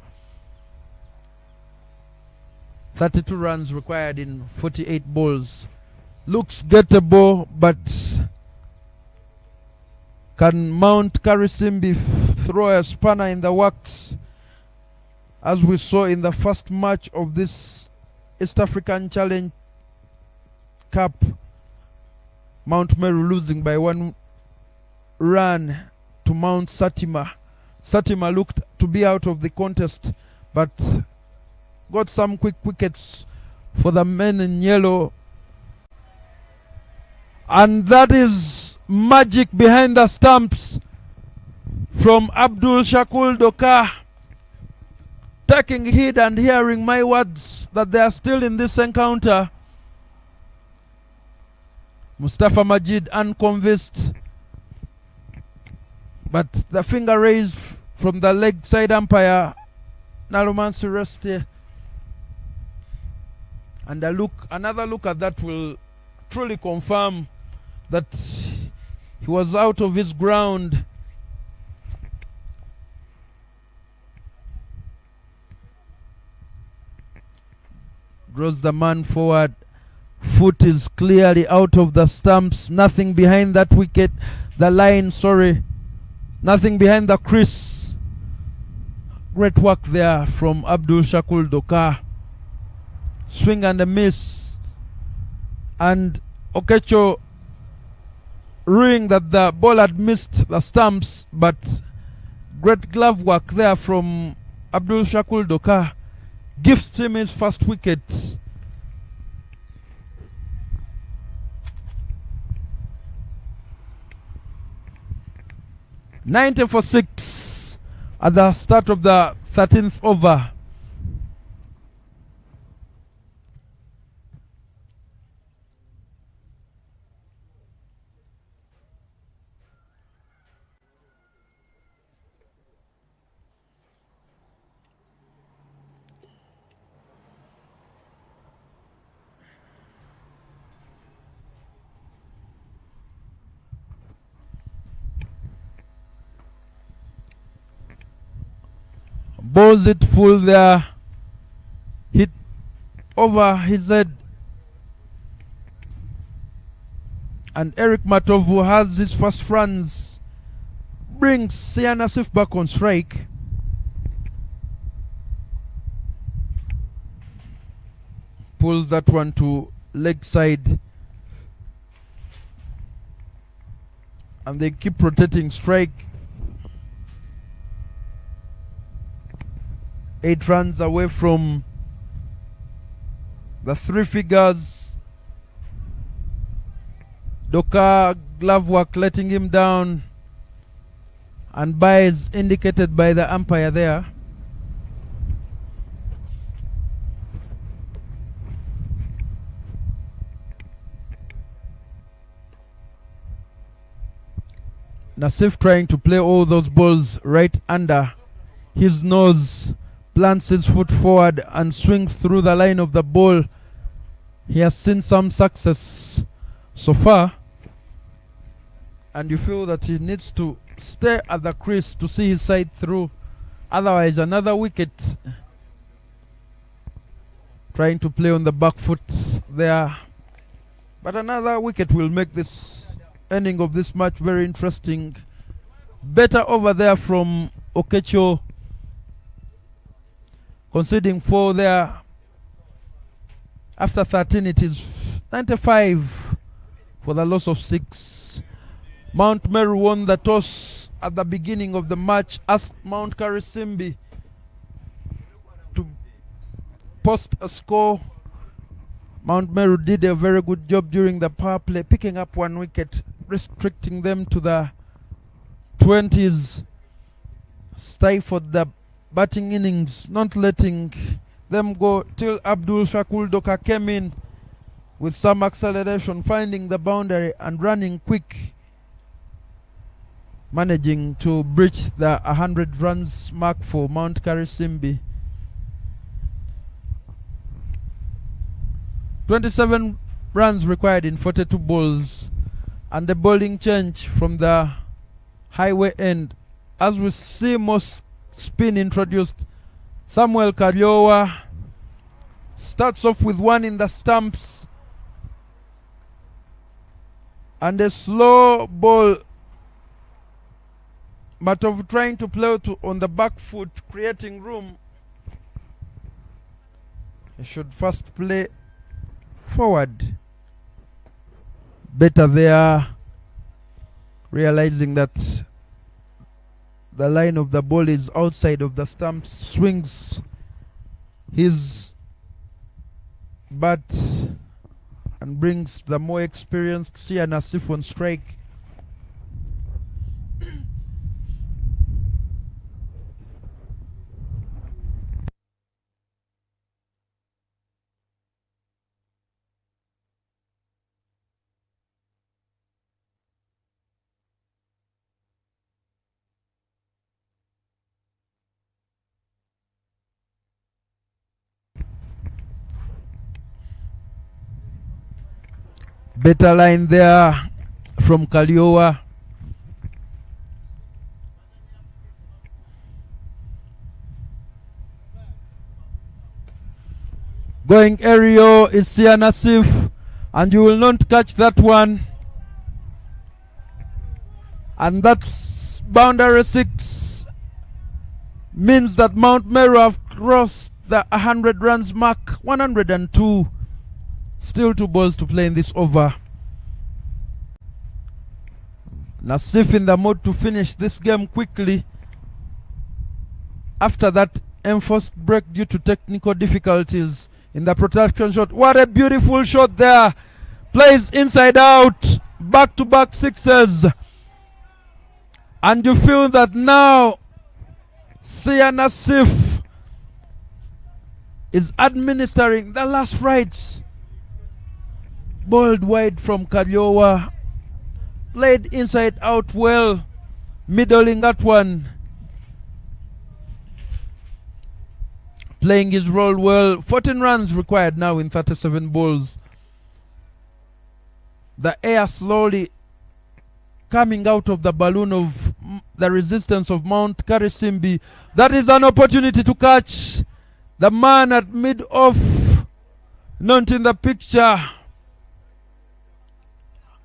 32 runs required in 48 balls. Looks gettable, but can Mount Karisimbi throw a spanner in the works? As we saw in the first match of this East African Challenge Cup, Mount Meru losing by 1 run to Mount Satima. Satima looked to be out of the contest, but got some quick wickets for the men in yellow. And that is magic behind the stumps from Abdul Shakul Doka, taking heed and hearing my words that they are still in this encounter. Mustafa Majid unconvinced, but the finger raised from the leg side umpire Naruman Sureste, and another look at that will truly confirm that he was out of his ground. Draws the man forward. Foot is clearly out of the stumps. Nothing behind that wicket. The line, sorry. Nothing behind the crease. Great work there from Abdul Shakul Doka. Swing and a miss. And Okecho ruining that the ball had missed the stumps, but great glove work there from Abdul Shakul Doka. Gifts him his first wicket. "90 for 6 at the start of the 13th over. Bowls it full there. Hit over his head. And Eric Matovu has his first runs. Brings Sian Asif back on strike. Pulls that one to leg side. And they keep rotating strike. 8 runs away from the 3 figures. Doka glove work letting him down, and buys indicated by the umpire there. Nasif trying to play all those balls right under his nose. Plants his foot forward and swings through the line of the ball. He has seen some success so far, and you feel that he needs to stay at the crease to see his side through. Otherwise, another wicket. Trying to play on the back foot there, but another wicket will make this ending of this match very interesting. Better over there from Okecho, conceding 4 there. After 13, it is 95 for the loss of 6. Mount Meru won the toss at the beginning of the match, asked Mount Karisimbi to post a score. Mount Meru did a very good job during the power play, picking up 1 wicket, restricting them to the 20s. Stifled the batting innings, not letting them go till Abdul Shakul Doka came in with some acceleration, finding the boundary and running quick, managing to breach the 100 runs mark for Mount Karisimbi. 27 runs required in 42 balls, and the bowling change from the highway end as we see more spin introduced. Samuel Kalyowa starts off with 1 in the stumps, and a slow ball. Matov trying to play on the back foot, creating room. He should first play forward. Better there, realizing that the line of the ball is outside of the stumps. Swings his bat and brings the more experienced Sia Nasif on strike. Better line there. from Kaliowa. Going aerial is Sia Nassif, and you will not catch that one. And that's boundary 6, means that Mount Meru have crossed the 100 runs mark. 102. Still 2 balls to play in this over. Nassif in the mood to finish this game quickly after that enforced break due to technical difficulties in the protection shot. What a beautiful shot there. Plays inside out. Back-to-back sixes. And you feel that now Sia Nassif is administering the last rites. Bowled wide from Kaliowa. Played inside out well. Middling that one. Playing his role well. 14 runs required now in 37 balls. The air slowly coming out of the balloon of the resistance of Mount Karisimbi. That is an opportunity to catch the man at mid-off. Not in the picture.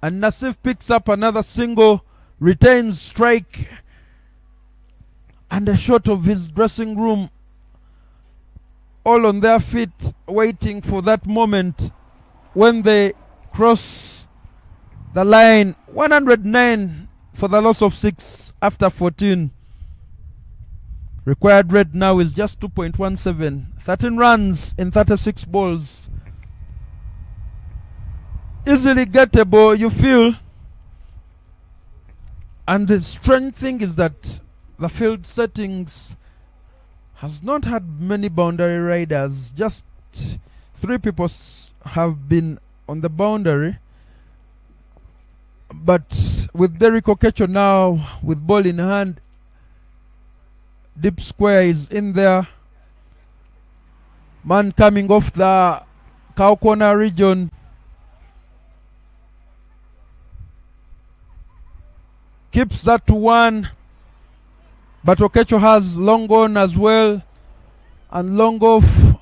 And Nassif picks up another single. Retains strike. And a shot of his dressing room. All on their feet, waiting for that moment when they cross the line. 109 for the loss of 6 after 14. Required rate now is just 2.17. 13 runs in 36 balls. Easily gettable, you feel. And the strange thing is that the field settings has not had many boundary riders. Just 3 people have been on the boundary. But with Derek Okecho now with ball in hand, deep square is in there. Man coming off the cow corner region. Keeps that to 1. But Okecho has long on as well, and long off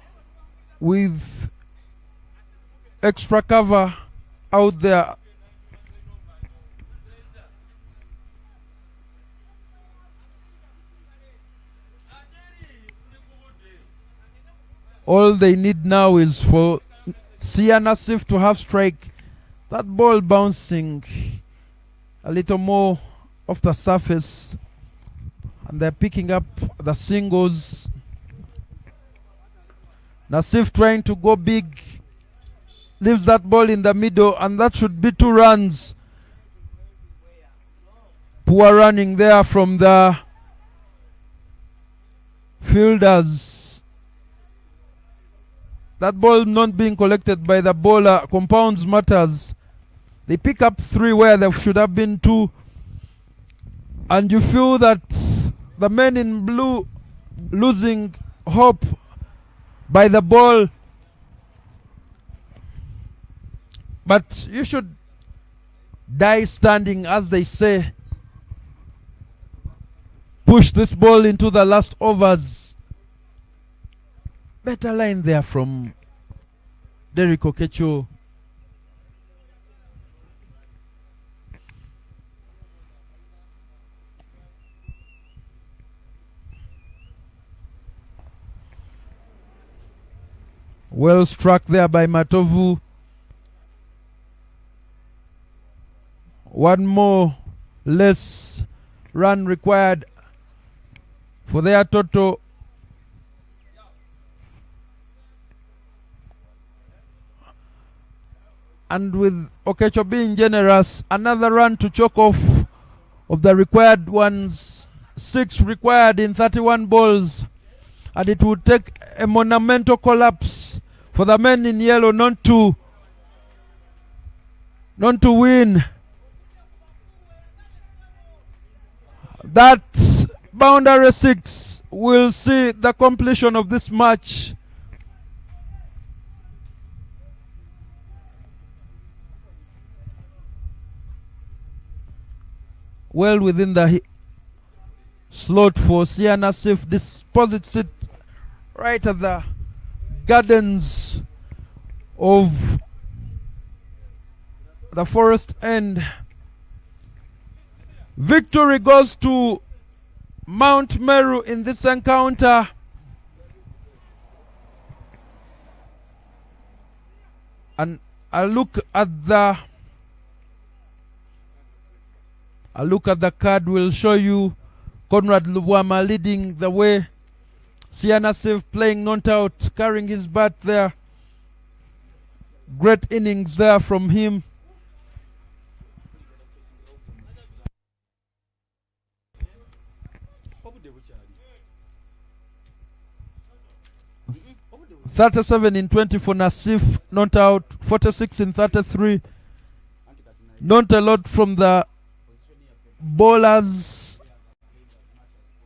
with extra cover out there. All they need now is for Sia Nassif to have strike. That ball bouncing a little more off the surface. And they're picking up the singles. Nassif trying to go big. Leaves that ball in the middle, and that should be 2 runs. Poor running there from the fielders. That ball not being collected by the bowler compounds matters. They pick up 3 where there should have been 2. And you feel that the men in blue losing hope by the ball. But you should die standing, as they say. Push this ball into the last overs. Better line there from Derek Okecho. Well struck there by Matovu. 1 more less run required for their total. And with Okecho being generous, another run to choke off of the required ones. 6 required in 31 balls. And it would take a monumental collapse for the men in yellow not to win. That boundary 6 will see the completion of this match. well within the slot for Sia Nassif, deposits it right at the gardens of the Forest End. Victory goes to Mount Meru in this encounter. And a look at the card will show you Conrad Lubwama leading the way. Sia Nassif playing not out, carrying his bat there. Great innings there from him. .37 in 20 for Nassif, not out. 46 in 33. Not a lot from the bowlers.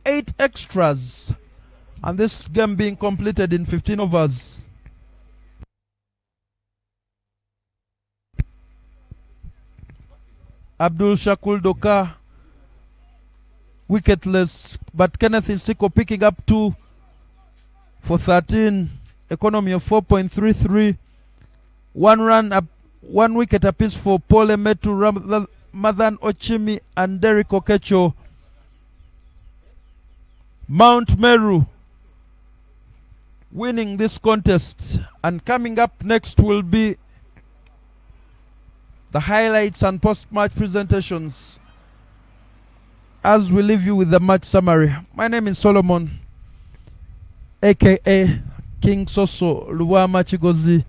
8 extras. And this game being completed in 15 overs. Abdul Shakul Doka wicketless, but Kenneth Isiko picking up 2 for 13. Economy of 4.33. 1 run up, 1 wicket apiece for Paul Emetu, Madan Ochimi and Derek Okecho. Mount Meru winning this contest, and coming up next will be the highlights and post-match presentations as we leave you with the match summary. My name is Solomon, aka King Soso Luwama Chigozi.